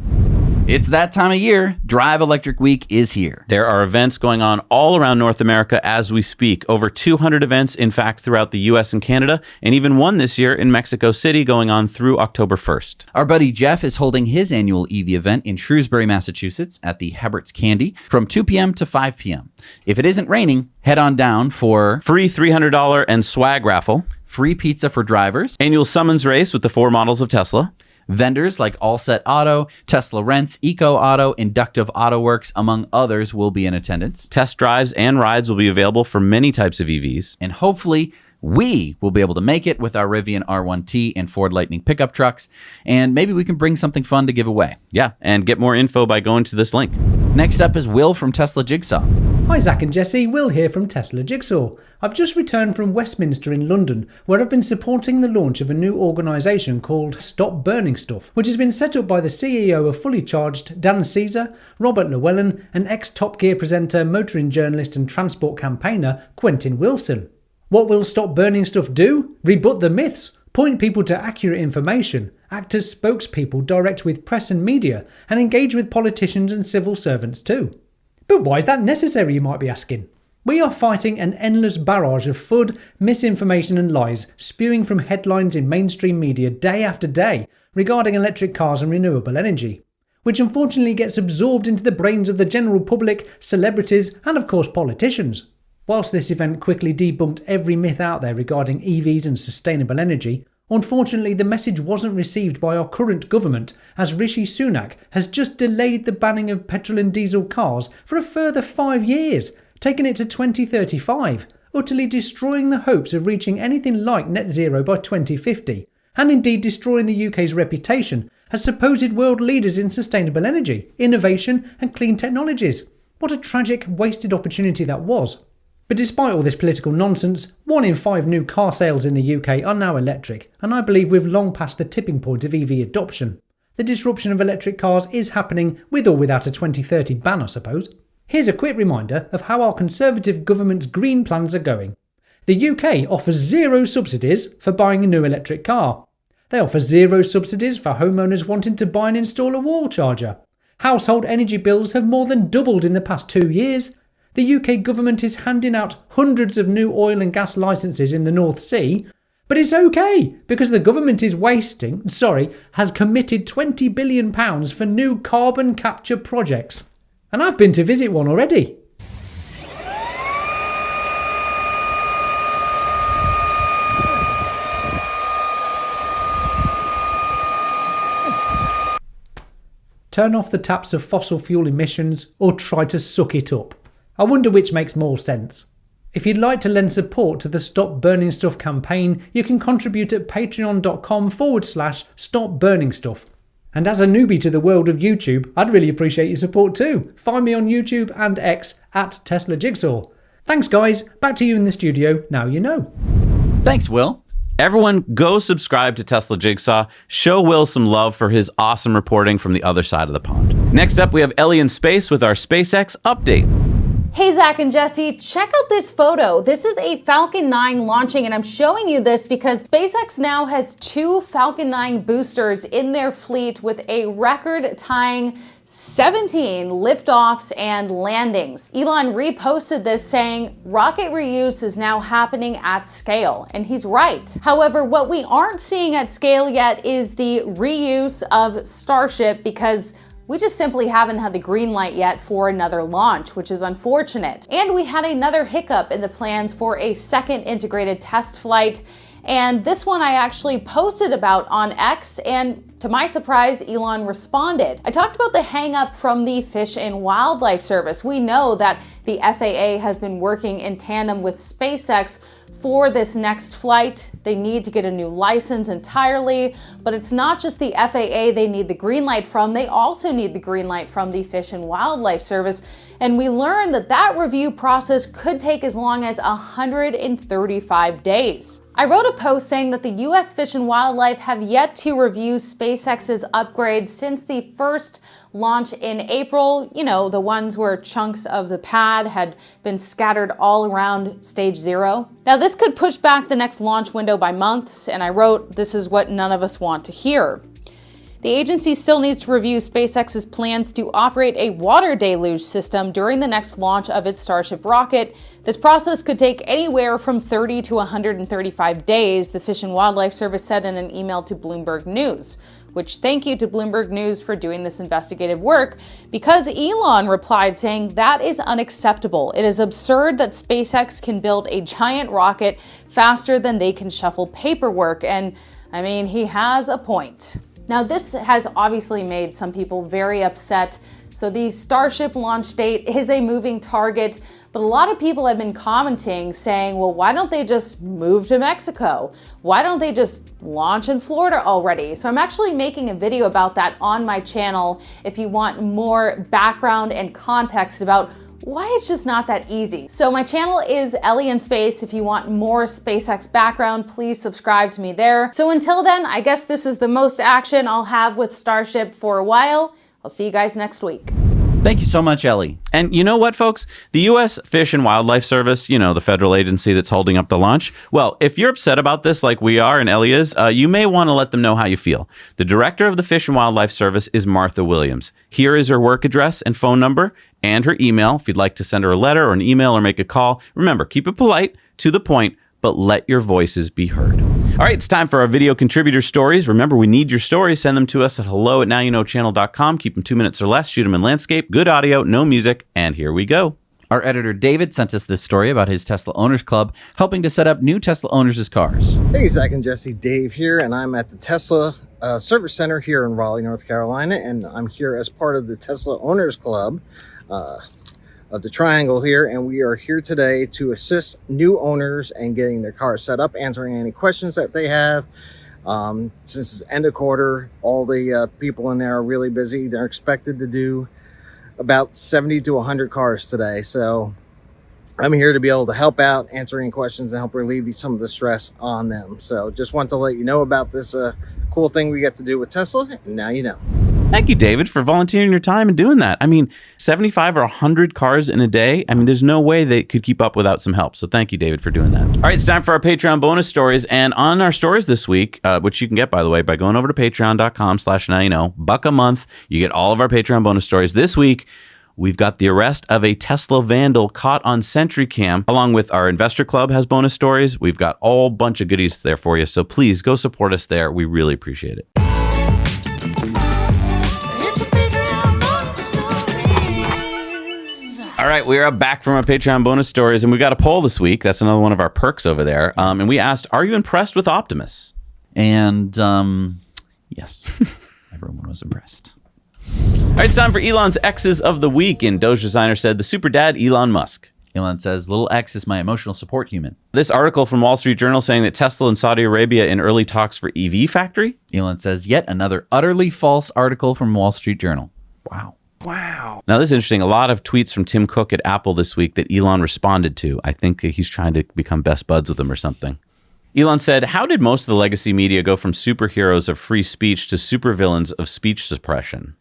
It's that time of year. Drive Electric Week is here. There are events going on all around North America as we speak. Over 200 events, in fact, throughout the U.S. and Canada, and even one this year in Mexico City going on through October 1st. Our buddy Jeff is holding his annual EV event in Shrewsbury, Massachusetts at the Hertz Candy from 2 p.m. to 5 p.m. If it isn't raining, head on down for free $300 and swag raffle, free pizza for drivers, annual summons race with the 4 models of Tesla, vendors like All Set Auto, Tesla Rents, Eco Auto, Inductive Auto Works, among others, will be in attendance. Test drives and rides will be available for many types of EVs. And hopefully, we will be able to make it with our Rivian R1T and Ford Lightning pickup trucks. And maybe we can bring something fun to give away. Yeah, and get more info by going to this link. Next up is Will from TeslaJigsaw. Hi Zach and Jesse, Will here from TeslaJigsaw. I've just returned from Westminster in London, where I've been supporting the launch of a new organisation called Stop Burning Stuff, which has been set up by the CEO of Fully Charged, Dan Caesar, Robert Llewellyn, and ex-Top Gear presenter, motoring journalist and transport campaigner Quentin Wilson. What will Stop Burning Stuff do? Rebut the myths, point people to accurate information, act as spokespeople, direct with press and media, and engage with politicians and civil servants too. But why is that necessary, you might be asking? We are fighting an endless barrage of FUD, misinformation and lies spewing from headlines in mainstream media day after day regarding electric cars and renewable energy, which unfortunately gets absorbed into the brains of the general public, celebrities and of course politicians. Whilst this event quickly debunked every myth out there regarding EVs and sustainable energy, unfortunately the message wasn't received by our current government, as Rishi Sunak has just delayed the banning of petrol and diesel cars for a further 5 years, taking it to 2035, utterly destroying the hopes of reaching anything like net zero by 2050, and indeed destroying the UK's reputation as supposed world leaders in sustainable energy, innovation and clean technologies. What a tragic, wasted opportunity that was. But despite all this political nonsense, 1 in 5 new car sales in the UK are now electric, and I believe we've long passed the tipping point of EV adoption. The disruption of electric cars is happening with or without a 2030 ban, I suppose. Here's a quick reminder of how our Conservative government's green plans are going. The UK offers 0 subsidies for buying a new electric car. They offer 0 subsidies for homeowners wanting to buy and install a wall charger. Household energy bills have more than doubled in the past 2 years. The UK government is handing out hundreds of new oil and gas licences in the North Sea. But it's okay, because the government has committed £20 billion for new carbon capture projects. And I've been to visit one already. Turn off the taps of fossil fuel emissions or try to suck it up. I wonder which makes more sense. If you'd like to lend support to the Stop Burning Stuff campaign, you can contribute at patreon.com/Stop Burning Stuff. And as a newbie to the world of YouTube, I'd really appreciate your support too. Find me on YouTube and X at TeslaJigsaw. Thanks guys, back to you in the studio, now you know. Thanks, Will. Everyone, go subscribe to Tesla Jigsaw. Show Will some love for his awesome reporting from the other side of the pond. Next up, we have Ellie in space with our SpaceX update. Hey, Zach and Jesse, check out this photo. This is a Falcon 9 launching, and I'm showing you this because SpaceX now has 2 Falcon 9 boosters in their fleet with a record-tying 17 liftoffs and landings. Elon reposted this saying, rocket reuse is now happening at scale, and he's right. However, what we aren't seeing at scale yet is the reuse of Starship because we just simply haven't had the green light yet for another launch, which is unfortunate. And we had another hiccup in the plans for a second integrated test flight. And this one I actually posted about on X, and to my surprise, Elon responded. I talked about the hang-up from the Fish and Wildlife Service. We know that the FAA has been working in tandem with SpaceX for this next flight. They need to get a new license entirely, but it's not just the FAA they need the green light from, they also need the green light from the Fish and Wildlife Service. And we learned that that review process could take as long as 135 days. I wrote a post saying that the US Fish and Wildlife have yet to review SpaceX's upgrades since the first launch in April, you know, the ones where chunks of the pad had been scattered all around stage 0. Now this could push back the next launch window by months, and I wrote, this is what none of us want to hear. The agency still needs to review SpaceX's plans to operate a water deluge system during the next launch of its Starship rocket. This process could take anywhere from 30 to 135 days, the Fish and Wildlife Service said in an email to Bloomberg News. Which, thank you to Bloomberg News for doing this investigative work, because Elon replied saying that is unacceptable. It is absurd that SpaceX can build a giant rocket faster than they can shuffle paperwork. And I mean, he has a point. Now, this has obviously made some people very upset. So the Starship launch date is a moving target, but a lot of people have been commenting saying, well, why don't they just move to Mexico? Why don't they just launch in Florida already? So I'm actually making a video about that on my channel if you want more background and context about why it's just not that easy. So my channel is Ellie in Space. If you want more SpaceX background, please subscribe to me there. So until then, I guess this is the most action I'll have with Starship for a while. I'll see you guys next week. Thank you so much, Ellie. And you know what, folks? The U.S. Fish and Wildlife Service, you know, the federal agency that's holding up the launch, well, if you're upset about this like we are and Ellie is, you may want to let them know how you feel. The director of the Fish and Wildlife Service is Martha Williams. Here is her work address and phone number and her email if you'd like to send her a letter or an email or make a call. Remember, keep it polite, to the point, but let your voices be heard. All right, it's time for our video contributor stories. Remember, we need your stories. Send them to us at hello@nowyouknowchannel.com. Keep them 2 minutes or less. Shoot them in landscape. Good audio, no music. And here we go. Our editor, David, sent us this story about his Tesla Owners Club, helping to set up new Tesla owners' cars. Hey, Zach and Jesse, Dave here, and I'm at the Tesla Service Center here in Raleigh, North Carolina, and I'm here as part of the Tesla Owners Club of the Triangle here, and we are here today to assist new owners and getting their cars set up, answering any questions that they have. Since it's end of quarter, all the people in there are really busy. They're expected to do about 70 to 100 cars today, so I'm here to be able to help out, answering questions, and help relieve some of the stress on them. So just want to let you know about this cool thing we get to do with Tesla, and now you know. Thank you, David, for volunteering your time and doing that. I mean, 75 or 100 cars in a day. I mean, there's no way they could keep up without some help. So thank you, David, for doing that. All right, it's time for our Patreon bonus stories. And on our stories this week, which you can get, by the way, by going over to patreon.com/9know, $1 a month, you get all of our Patreon bonus stories. This week, we've got the arrest of a Tesla vandal caught on Sentry Cam, along with our Investor Club has bonus stories. We've got a whole bunch of goodies there for you. So please go support us there. We really appreciate it. All right, we are back from our Patreon bonus stories, and we got a poll this week. That's another one of our perks over there. And we asked, are you impressed with Optimus? And yes, everyone was impressed. All right, it's time for Elon's X's of the week. And Doge Designer said, the super dad, Elon Musk. Elon says, little X is my emotional support human. This article from Wall Street Journal saying that Tesla and Saudi Arabia in early talks for EV factory. Elon says, yet another utterly false article from Wall Street Journal. Wow. Now, this is interesting. A lot of tweets from Tim Cook at Apple this week that Elon responded to. I think he's trying to become best buds with them or something. Elon said, how did most of the legacy media go from superheroes of free speech to supervillains of speech suppression?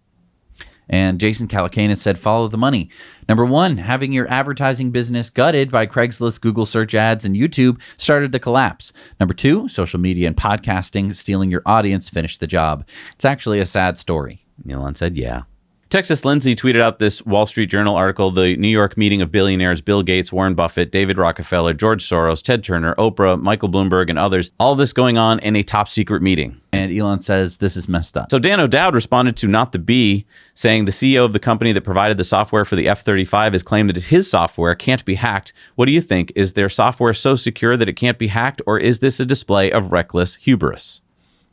And Jason Calacanis said, follow the money. Number one, having your advertising business gutted by Craigslist, Google search ads, and YouTube started the collapse. Number two, social media and podcasting stealing your audience finished the job. It's actually a sad story. Elon said, yeah. Texas Lindsay tweeted out this Wall Street Journal article, the New York meeting of billionaires Bill Gates, Warren Buffett, David Rockefeller, George Soros, Ted Turner, Oprah, Michael Bloomberg, and others. All this going on in a top secret meeting. And Elon says this is messed up. So Dan O'Dowd responded to Not the Bee, saying the CEO of the company that provided the software for the F-35 has claimed that his software can't be hacked. What do you think? Is their software so secure that it can't be hacked, or is this a display of reckless hubris?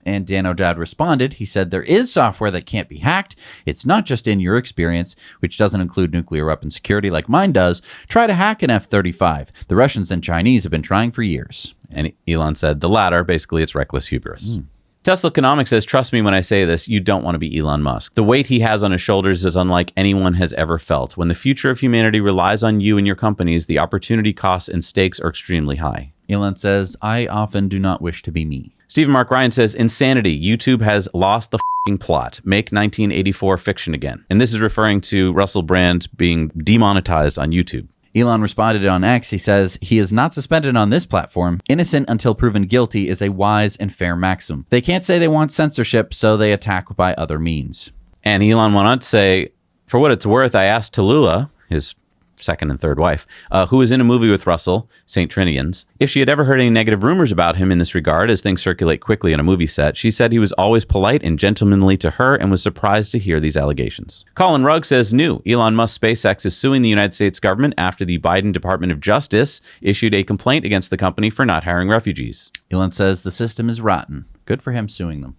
And Dan O'Dowd responded. He said, there is software that can't be hacked. It's not just in your experience, which doesn't include nuclear weapon security like mine does. Try to hack an F-35. The Russians and Chinese have been trying for years. And Elon said the latter. Basically, it's reckless hubris. Tesla Economics says, trust me when I say this, you don't want to be Elon Musk. The weight he has on his shoulders is unlike anyone has ever felt. When the future of humanity relies on you and your companies, the opportunity costs and stakes are extremely high. Elon says, I often do not wish to be me. Stephen Mark Ryan says, insanity. YouTube has lost the f***ing plot. Make 1984 fiction again. And this is referring to Russell Brand being demonetized on YouTube. Elon responded on X. He says, he is not suspended on this platform. Innocent until proven guilty is a wise and fair maxim. They can't say they want censorship, so they attack by other means. And Elon went on to say, for what it's worth, I asked Tallulah, his second and third wife, who was in a movie with Russell, St. Trinian's, if she had ever heard any negative rumors about him in this regard, as things circulate quickly on a movie set. She said he was always polite and gentlemanly to her and was surprised to hear these allegations. Colin Rugg says, new, Elon Musk SpaceX is suing the United States government after the Biden Department of Justice issued a complaint against the company for not hiring refugees. Elon says the system is rotten. Good for him suing them.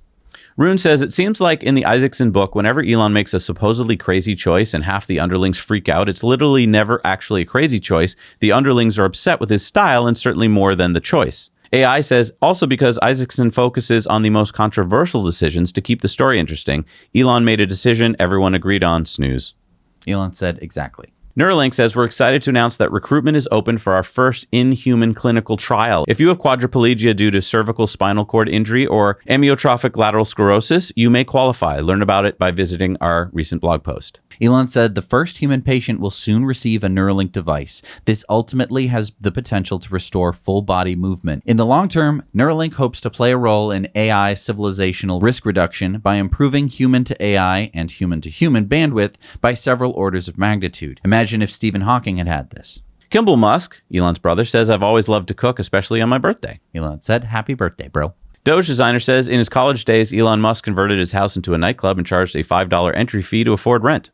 Rune says, it seems like in the Isaacson book, whenever Elon makes a supposedly crazy choice and half the underlings freak out, it's literally never actually a crazy choice. The underlings are upset with his style and certainly more than the choice. AI says, also because Isaacson focuses on the most controversial decisions to keep the story interesting. Elon made a decision everyone agreed on. Snooze. Elon said, exactly. Neuralink says, we're excited to announce that recruitment is open for our first in-human clinical trial. If you have quadriplegia due to cervical spinal cord injury or amyotrophic lateral sclerosis, you may qualify. Learn about it by visiting our recent blog post. Elon said the first human patient will soon receive a Neuralink device. This ultimately has the potential to restore full body movement. In the long term, Neuralink hopes to play a role in AI civilizational risk reduction by improving human to AI and human to human bandwidth by several orders of magnitude. Imagine if Stephen Hawking had had this. Kimball Musk, Elon's brother, says, I've always loved to cook, especially on my birthday. Elon said, happy birthday, bro. Doge Designer says, in his college days, Elon Musk converted his house into a nightclub and charged a $5 entry fee to afford rent.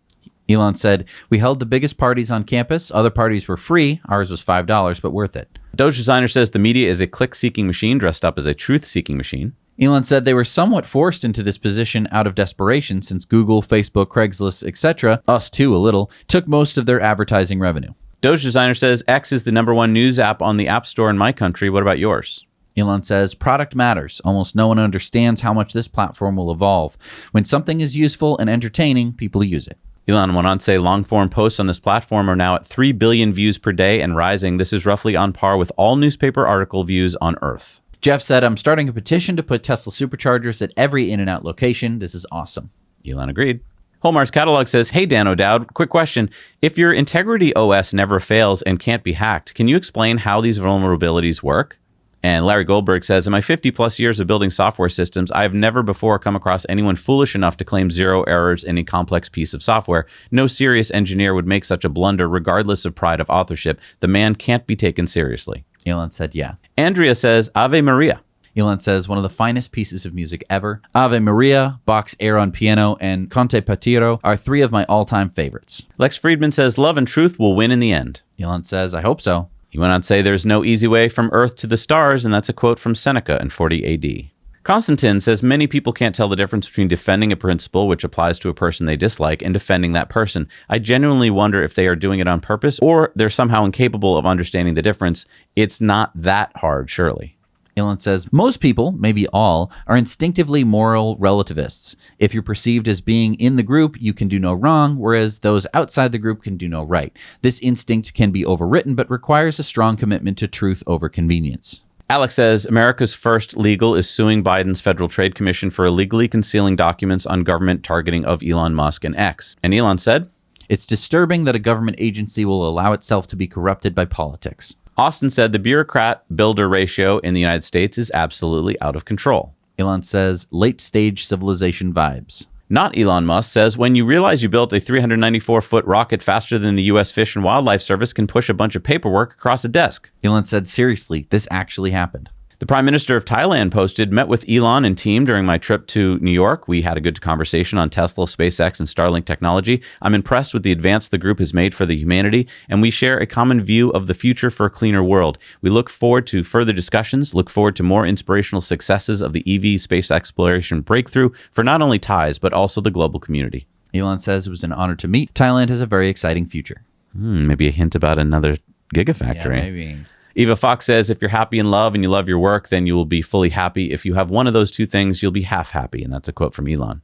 Elon said, we held the biggest parties on campus. Other parties were free. Ours was $5, but worth it. Doge Designer says the media is a click-seeking machine dressed up as a truth-seeking machine. Elon said they were somewhat forced into this position out of desperation since Google, Facebook, Craigslist, etc., us too a little, took most of their advertising revenue. Doge Designer says X is the #1 news app on the App Store in my country. What about yours? Elon says, product matters. Almost no one understands how much this platform will evolve. When something is useful and entertaining, people use it. Elon went on to say long-form posts on this platform are now at 3 billion views per day and rising. This is roughly on par with all newspaper article views on Earth. Jeff said, I'm starting a petition to put Tesla Superchargers at every In-N-Out location. This is awesome. Elon agreed. Holmar's catalog says, hey, Dan O'Dowd, quick question. If your Integrity OS never fails and can't be hacked, can you explain how these vulnerabilities work? And Larry Goldberg says, in my 50 plus years of building software systems, I have never before come across anyone foolish enough to claim 0 errors in a complex piece of software. No serious engineer would make such a blunder regardless of pride of authorship. The man can't be taken seriously. Elon said, yeah. Andrea says, Ave Maria. Elon says, one of the finest pieces of music ever. Ave Maria, Bach's Air on Piano, and Conte Patiro are 3 of my all-time favorites. Lex Friedman says, love and truth will win in the end. Elon says, I hope so. He went on to say, there's no easy way from Earth to the stars, and that's a quote from Seneca in 40 AD. Constantine says, many people can't tell the difference between defending a principle, which applies to a person they dislike, and defending that person. I genuinely wonder if they are doing it on purpose, or they're somehow incapable of understanding the difference. It's not that hard, surely. Elon says, most people, maybe all, are instinctively moral relativists. If you're perceived as being in the group, you can do no wrong, whereas those outside the group can do no right. This instinct can be overwritten, but requires a strong commitment to truth over convenience. Alex says, America's first legal is suing Biden's Federal Trade Commission for illegally concealing documents on government targeting of Elon Musk and X. And Elon said, it's disturbing that a government agency will allow itself to be corrupted by politics. Austin said the bureaucrat-builder ratio in the United States is absolutely out of control. Elon says, late-stage civilization vibes. Not Elon Musk says, when you realize you built a 394-foot rocket faster than the U.S. Fish and Wildlife Service can push a bunch of paperwork across a desk. Elon said, seriously, this actually happened. The Prime Minister of Thailand posted, met with Elon and team during my trip to New York. We had a good conversation on Tesla, SpaceX, and Starlink technology. I'm impressed with the advance the group has made for the humanity, and we share a common view of the future for a cleaner world. We look forward to further discussions, look forward to more inspirational successes of the EV space exploration breakthrough for not only Thais, but also the global community. Elon says it was an honor to meet. Thailand has a very exciting future. Maybe a hint about another gigafactory. Yeah, maybe. Eva Fox says, if you're happy in love and you love your work, then you will be fully happy. If you have one of those two things, you'll be half happy. And that's a quote from Elon.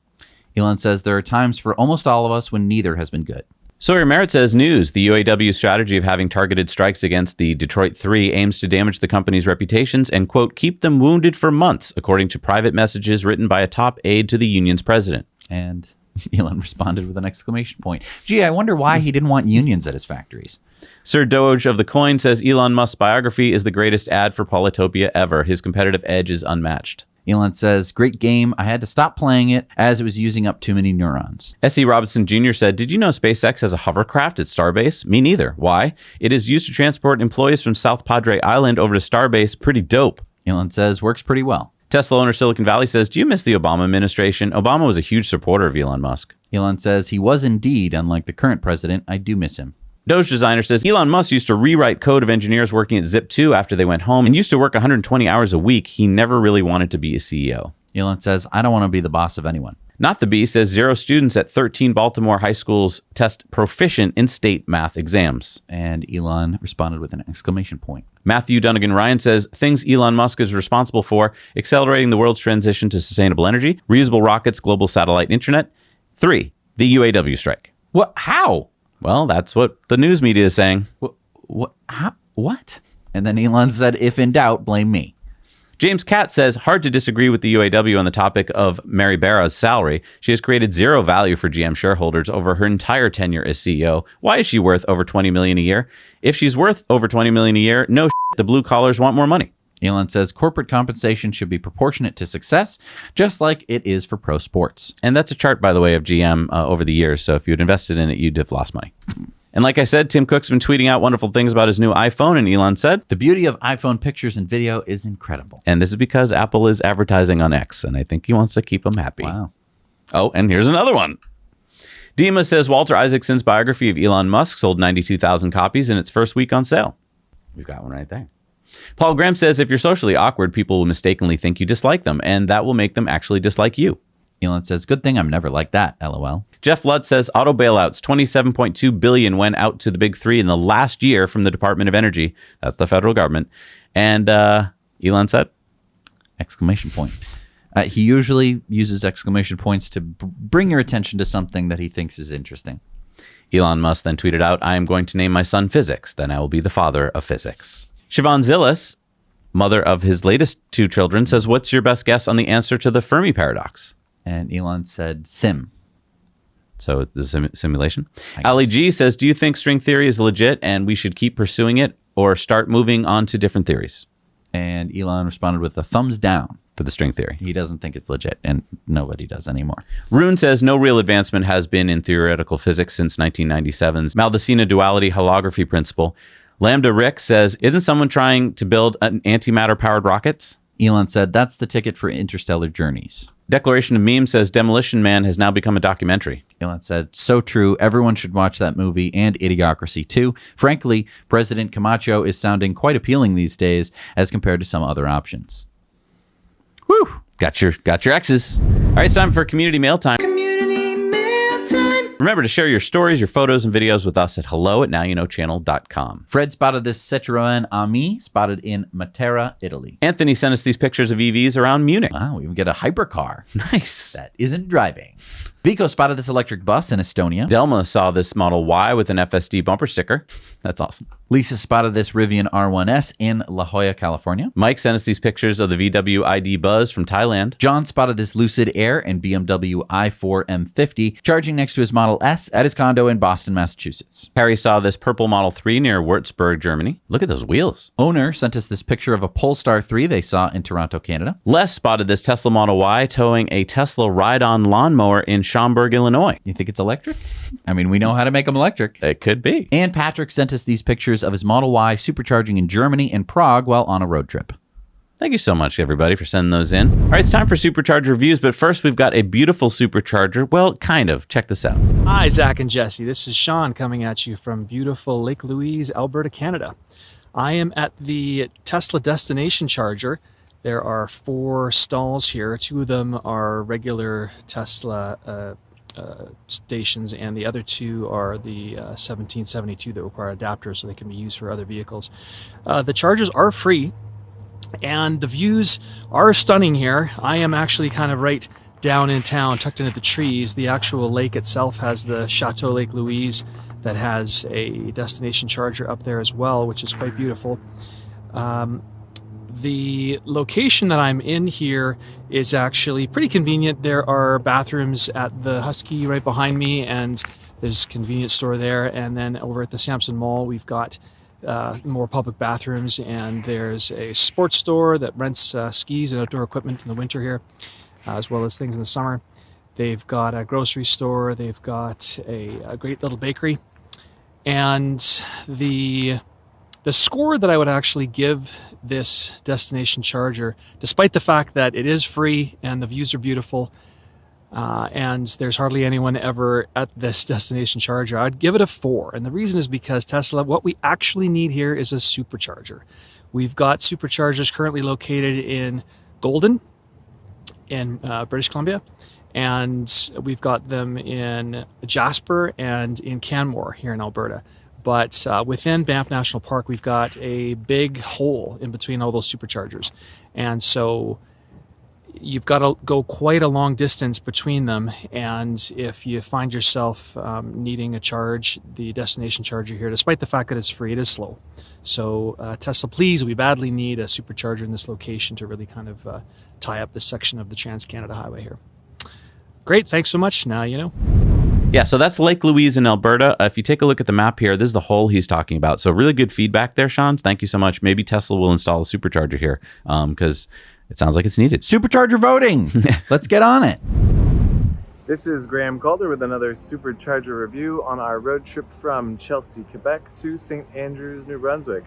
Elon says, there are times for almost all of us when neither has been good. Sawyer Merritt says, news. The UAW strategy of having targeted strikes against the Detroit Three aims to damage the company's reputations and, quote, keep them wounded for months, according to private messages written by a top aide to the union's president. And Elon responded with an exclamation point. Gee, I wonder why he didn't want unions at his factories. Sir Doge of the Coin says Elon Musk's biography is the greatest ad for Polytopia ever. His competitive edge is unmatched. Elon says, great game. I had to stop playing it as it was using up too many neurons. S.E. Robinson Jr. said, did you know SpaceX has a hovercraft at Starbase? Me neither. Why? It is used to transport employees from South Padre Island over to Starbase. Pretty dope. Elon says, works pretty well. Tesla owner Silicon Valley says, do you miss the Obama administration? Obama was a huge supporter of Elon Musk. Elon says, he was indeed, unlike the current president. I do miss him. Doge Designer says, Elon Musk used to rewrite code of engineers working at Zip2 after they went home and used to work 120 hours a week. He never really wanted to be a CEO. Elon says, I don't want to be the boss of anyone. Not the Bee says 0 students at 13 Baltimore high schools test proficient in state math exams. And Elon responded with an exclamation point. Matthew Dunnigan Ryan says, things Elon Musk is responsible for: accelerating the world's transition to sustainable energy, reusable rockets, global satellite internet. 3, the UAW strike. What? How? Well, that's what the news media is saying. What? How? What? And then Elon said, if in doubt, blame me. James Catt says, hard to disagree with the UAW on the topic of Mary Barra's salary. She has created zero value for GM shareholders over her entire tenure as CEO. Why is she worth over $20 million a year? If she's worth over $20 million a year, no shit, the blue collars want more money. Elon says corporate compensation should be proportionate to success, just like it is for pro sports. And that's a chart, by the way, of GM over the years. So if you had invested in it, you'd have lost money. And like I said, Tim Cook's been tweeting out wonderful things about his new iPhone. And Elon said, the beauty of iPhone pictures and video is incredible. And this is because Apple is advertising on X. And I think he wants to keep them happy. Wow. Oh, and here's another one. Dima says Walter Isaacson's biography of Elon Musk sold 92,000 copies in its first week on sale. We've got one right there. Paul Graham says, if you're socially awkward, people will mistakenly think you dislike them, and that will make them actually dislike you. Elon says, good thing I'm never like that, LOL. Jeff Lutt says, auto bailouts, $27.2 billion went out to the big three in the last year from the Department of Energy. That's the federal government. And Elon said, exclamation point. He usually uses exclamation points to bring your attention to something that he thinks is interesting. Elon Musk then tweeted out, I am going to name my son Physics. Then I will be the father of physics. Siobhan Zillis, mother of his latest 2 children, says, what's your best guess on the answer to the Fermi paradox? And Elon said, Sim. So it's a simulation. Ellie G says, do you think string theory is legit and we should keep pursuing it or start moving on to different theories? And Elon responded with a thumbs down for the string theory. He doesn't think it's legit, and nobody does anymore. Rune says, no real advancement has been in theoretical physics since 1997's Maldacena duality holography principle. Lambda Rick says, isn't someone trying to build antimatter-powered rockets? Elon said, that's the ticket for interstellar journeys. Declaration of Meme says, Demolition Man has now become a documentary. Elon said, so true. Everyone should watch that movie and Idiocracy too. Frankly, President Camacho is sounding quite appealing these days as compared to some other options. Woo! Got your X's. All right, it's time for community mail time. Remember to share your stories, your photos, and videos with us at hello@nowyouknowchannel.com. Fred spotted this Citroën Ami, spotted in Matera, Italy. Anthony sent us these pictures of EVs around Munich. Wow, we even get a hypercar. Nice. That isn't driving. Vico spotted this electric bus in Estonia. Delma saw this Model Y with an FSD bumper sticker. That's awesome. Lisa spotted this Rivian R1S in La Jolla, California. Mike sent us these pictures of the VW ID Buzz from Thailand. John spotted this Lucid Air and BMW i4 M50 charging next to his Model S at his condo in Boston, Massachusetts. Harry saw this purple Model 3 near Würzburg, Germany. Look at those wheels. Owner sent us this picture of a Polestar 3 they saw in Toronto, Canada. Les spotted this Tesla Model Y towing a Tesla ride-on lawnmower in Schaumburg, Illinois. You think it's electric? I mean, we know how to make them electric. It could be. And Patrick sent us these pictures of his Model Y supercharging in Germany and Prague while on a road trip. Thank you so much, everybody, for sending those in. All right, it's time for Supercharger reviews, but first we've got a beautiful Supercharger. Well, kind of. Check this out. Hi, Zach and Jesse. This is Sean coming at you from beautiful Lake Louise, Alberta, Canada. I am at the Tesla destination charger. There are 4 stalls here. 2 of them are regular Tesla stations, and the other 2 are the 1772 that require adapters so they can be used for other vehicles. The chargers are free, and the views are stunning here. I am actually kind of right down in town, tucked into the trees. The actual lake itself has the Chateau Lake Louise that has a destination charger up there as well, which is quite beautiful. The location that I'm in here is actually pretty convenient. There are bathrooms at the Husky right behind me, and there's a convenience store there. And then over at the Sampson Mall, we've got more public bathrooms, and there's a sports store that rents skis and outdoor equipment in the winter here, as well as things in the summer. They've got a grocery store. They've got a great little bakery. And the score that I would actually give this destination charger, despite the fact that it is free and the views are beautiful, and there's hardly anyone ever at this destination charger, I'd give it a 4. And the reason is because Tesla, what we actually need here is a supercharger. We've got superchargers currently located in Golden, in British Columbia, and we've got them in Jasper and in Canmore here in Alberta. But within Banff National Park, we've got a big hole in between all those superchargers. And so you've got to go quite a long distance between them. And if you find yourself needing a charge, the destination charger here, despite the fact that it's free, it is slow. So Tesla, please, we badly need a supercharger in this location to really kind of tie up this section of the Trans-Canada Highway here. Great, thanks so much. Now you know. Yeah, so that's Lake Louise in Alberta. If you take a look at the map here, this is the hole he's talking about. So really good feedback there, Sean. Thank you so much. Maybe Tesla will install a supercharger here because it sounds like it's needed. Supercharger voting. Let's get on it. This is Graham Calder with another Supercharger review on our road trip from Chelsea, Quebec to St. Andrews, New Brunswick.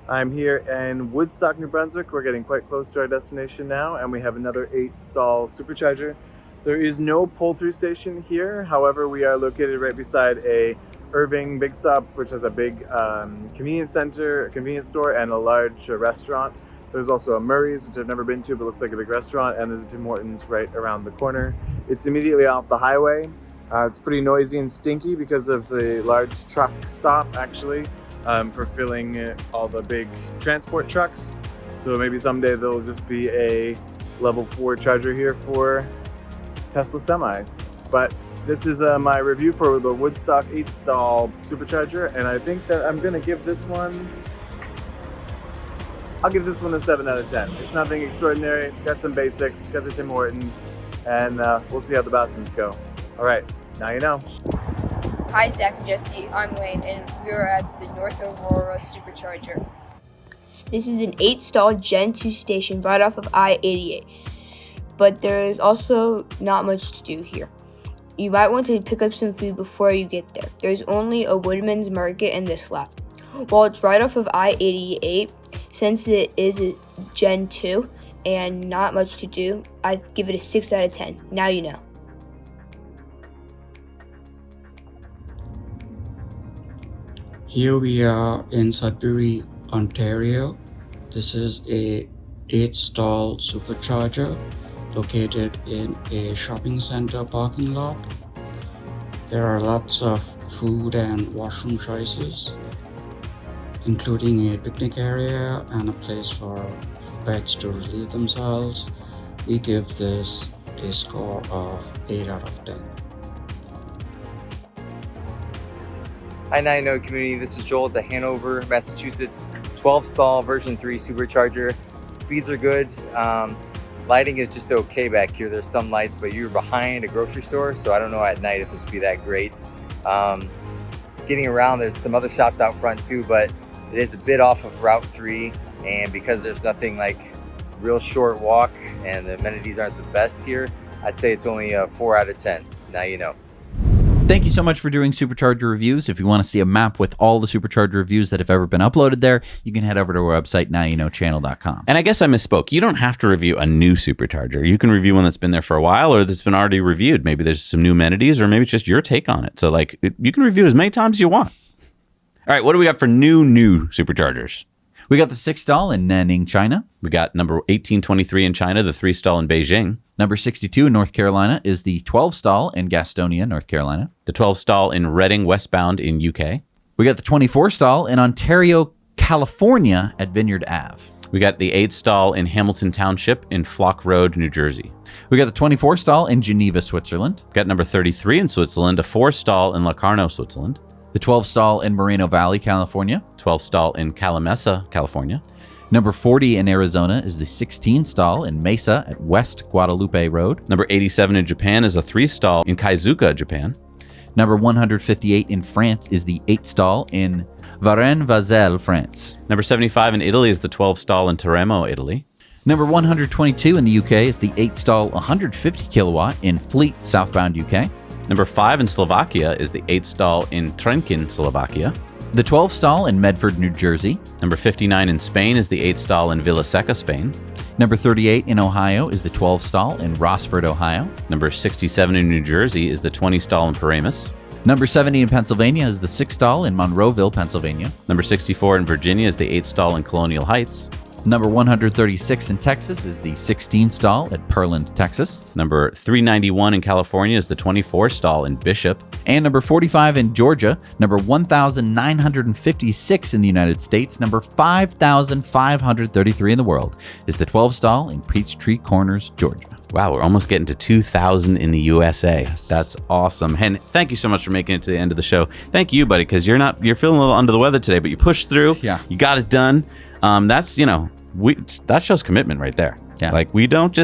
I'm here in Woodstock, New Brunswick. We're getting quite close to our destination now, and we have another 8-stall supercharger. There is no pull-through station here. However, we are located right beside a Irving Big Stop, which has a big convenience center, a convenience store, and a large restaurant. There's also a Murray's, which I've never been to, but looks like a big restaurant, and there's a Tim Hortons right around the corner. It's immediately off the highway. It's pretty noisy and stinky because of the large truck stop, actually, for filling all the big transport trucks. So maybe someday there'll just be a level 4 charger here for Tesla semis. But this is my review for the Woodstock 8-stall supercharger, and I think that I'm gonna give this one, I'll give this one a 7 out of 10. It's nothing extraordinary, got some basics, got the Tim Hortons, and we'll see how the bathrooms go. All right, Now you know. Hi, Zach and Jesse. I'm Lane, and we are at the North Aurora Supercharger. This is an 8-stall Gen 2 station right off of I-88, but there is also not much to do here. You might want to pick up some food before you get there. There's only a Woodman's Market in this lot. While it's right off of I-88, since it is a Gen 2 and not much to do, I'd give it a 6 out of 10. Now you know. Here we are in Sudbury, Ontario. This is a 8-stall supercharger located in a shopping center parking lot. There are lots of food and washroom choices, including a picnic area and a place for pets to relieve themselves. We give this a score of 8 out of 10. Hi, Now You Know community. This is Joel at the Hanover, Massachusetts 12-stall version 3 supercharger. Speeds are good. Lighting is just okay back here. There's some lights, but you're behind a grocery store, so I don't know at night if this would be that great. Getting around, there's some other shops out front too, but it is a bit off of Route 3, and because there's nothing like real short walk and the amenities aren't the best here, I'd say it's only a 4 out of 10. Now you know. Thank you so much for doing Supercharger reviews. If you want to see a map with all the Supercharger reviews that have ever been uploaded there, you can head over to our website, nowyouknowchannel.com. And I guess I misspoke. You don't have to review a new Supercharger. You can review one that's been there for a while or that's been already reviewed. Maybe there's some new amenities or maybe it's just your take on it. So like you can review it as many times as you want. All right, what do we got for new Superchargers? We got the 6-stall in Nanning, China. We got number 1823 in China, the 3-stall in Beijing. Number 62 in North Carolina is the 12-stall in Gastonia, North Carolina. The 12-stall in Reading westbound in UK. We got the 24-stall in Ontario, California at Vineyard Ave. We got the 8-stall in Hamilton Township in Flock Road, New Jersey. We got the 24-stall in Geneva, Switzerland. We got number 33 in Switzerland, a 4-stall in Locarno, Switzerland. The 12-stall in Moreno Valley, California. 12-stall in Calamasa, California. Number 40 in Arizona is the 16-stall in Mesa at West Guadalupe Road. Number 87 in Japan is a 3-stall in Kaizuka, Japan. Number 158 in France is the 8-stall in Varennes-Vazel, France. Number 75 in Italy is the 12-stall in Teramo, Italy. Number 122 in the UK is the 8-stall 150 kilowatt in Fleet, southbound UK. Number 5 in Slovakia is the 8-stall in Trenčín, Slovakia. The 12-stall in Medford, New Jersey. Number 59 in Spain is the 8-stall in Villaseca, Spain. Number 38 in Ohio is the 12-stall in Rossford, Ohio. Number 67 in New Jersey is the 20-stall in Paramus. Number 70 in Pennsylvania is the 6-stall in Monroeville, Pennsylvania. Number 64 in Virginia is the 8-stall in Colonial Heights. Number 136 in Texas is the 16-stall at Pearland, Texas. Number 391 in California is the 24-stall in Bishop. And number 45 in Georgia, number 1,956 in the United States, number 5,533 in the world is the 12-stall in Peachtree Corners, Georgia. Wow, we're almost getting to 2,000 in the USA. Yes. That's awesome. And thank you so much for making it to the end of the show. Thank you, buddy, because you're feeling a little under the weather today, but you pushed through. Yeah. You got it done. That's, that shows commitment right there. Yeah. Like we don't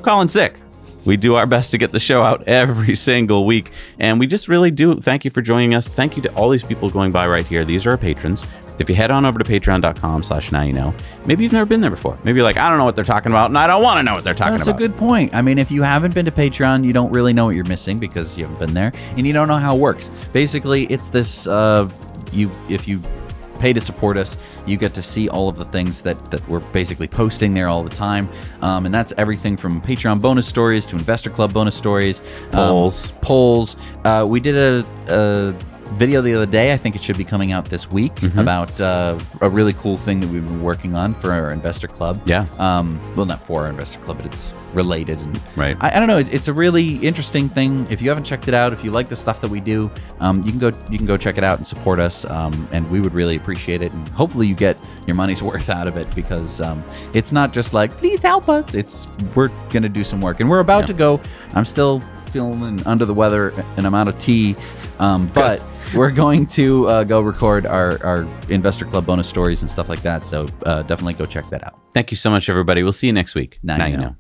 call in sick. We do our best to get the show out every single week. And we just really do. Thank you for joining us. Thank you to all these people going by right here. These are our patrons. If you head on over to patreon.com/nowyouknow, maybe you've never been there before. Maybe you're like, I don't know what they're talking about, and I don't want to know what they're talking about. That's a good point. I mean, if you haven't been to Patreon, you don't really know what you're missing because you haven't been there, and you don't know how it works. Basically, it's this, if you pay to support us, you get to see all of the things that we're basically posting there all the time, and that's everything from Patreon bonus stories to Investor Club bonus stories, polls. We did a video the other day. I think it should be coming out this week about a really cool thing that we've been working on for our Investor Club. Yeah. Well, not for our Investor Club, but it's related. And right. I don't know. It's a really interesting thing. If you haven't checked it out, if you like the stuff that we do, you can go check it out and support us. And we would really appreciate it. And hopefully you get your money's worth out of it because it's not just like, please help us. We're going to do some work. And we're about to go. I'm still feeling under the weather and I'm out of tea. But we're going to go record our Investor Club bonus stories and stuff like that. So definitely go check that out. Thank you so much, everybody. We'll see you next week. Now you know.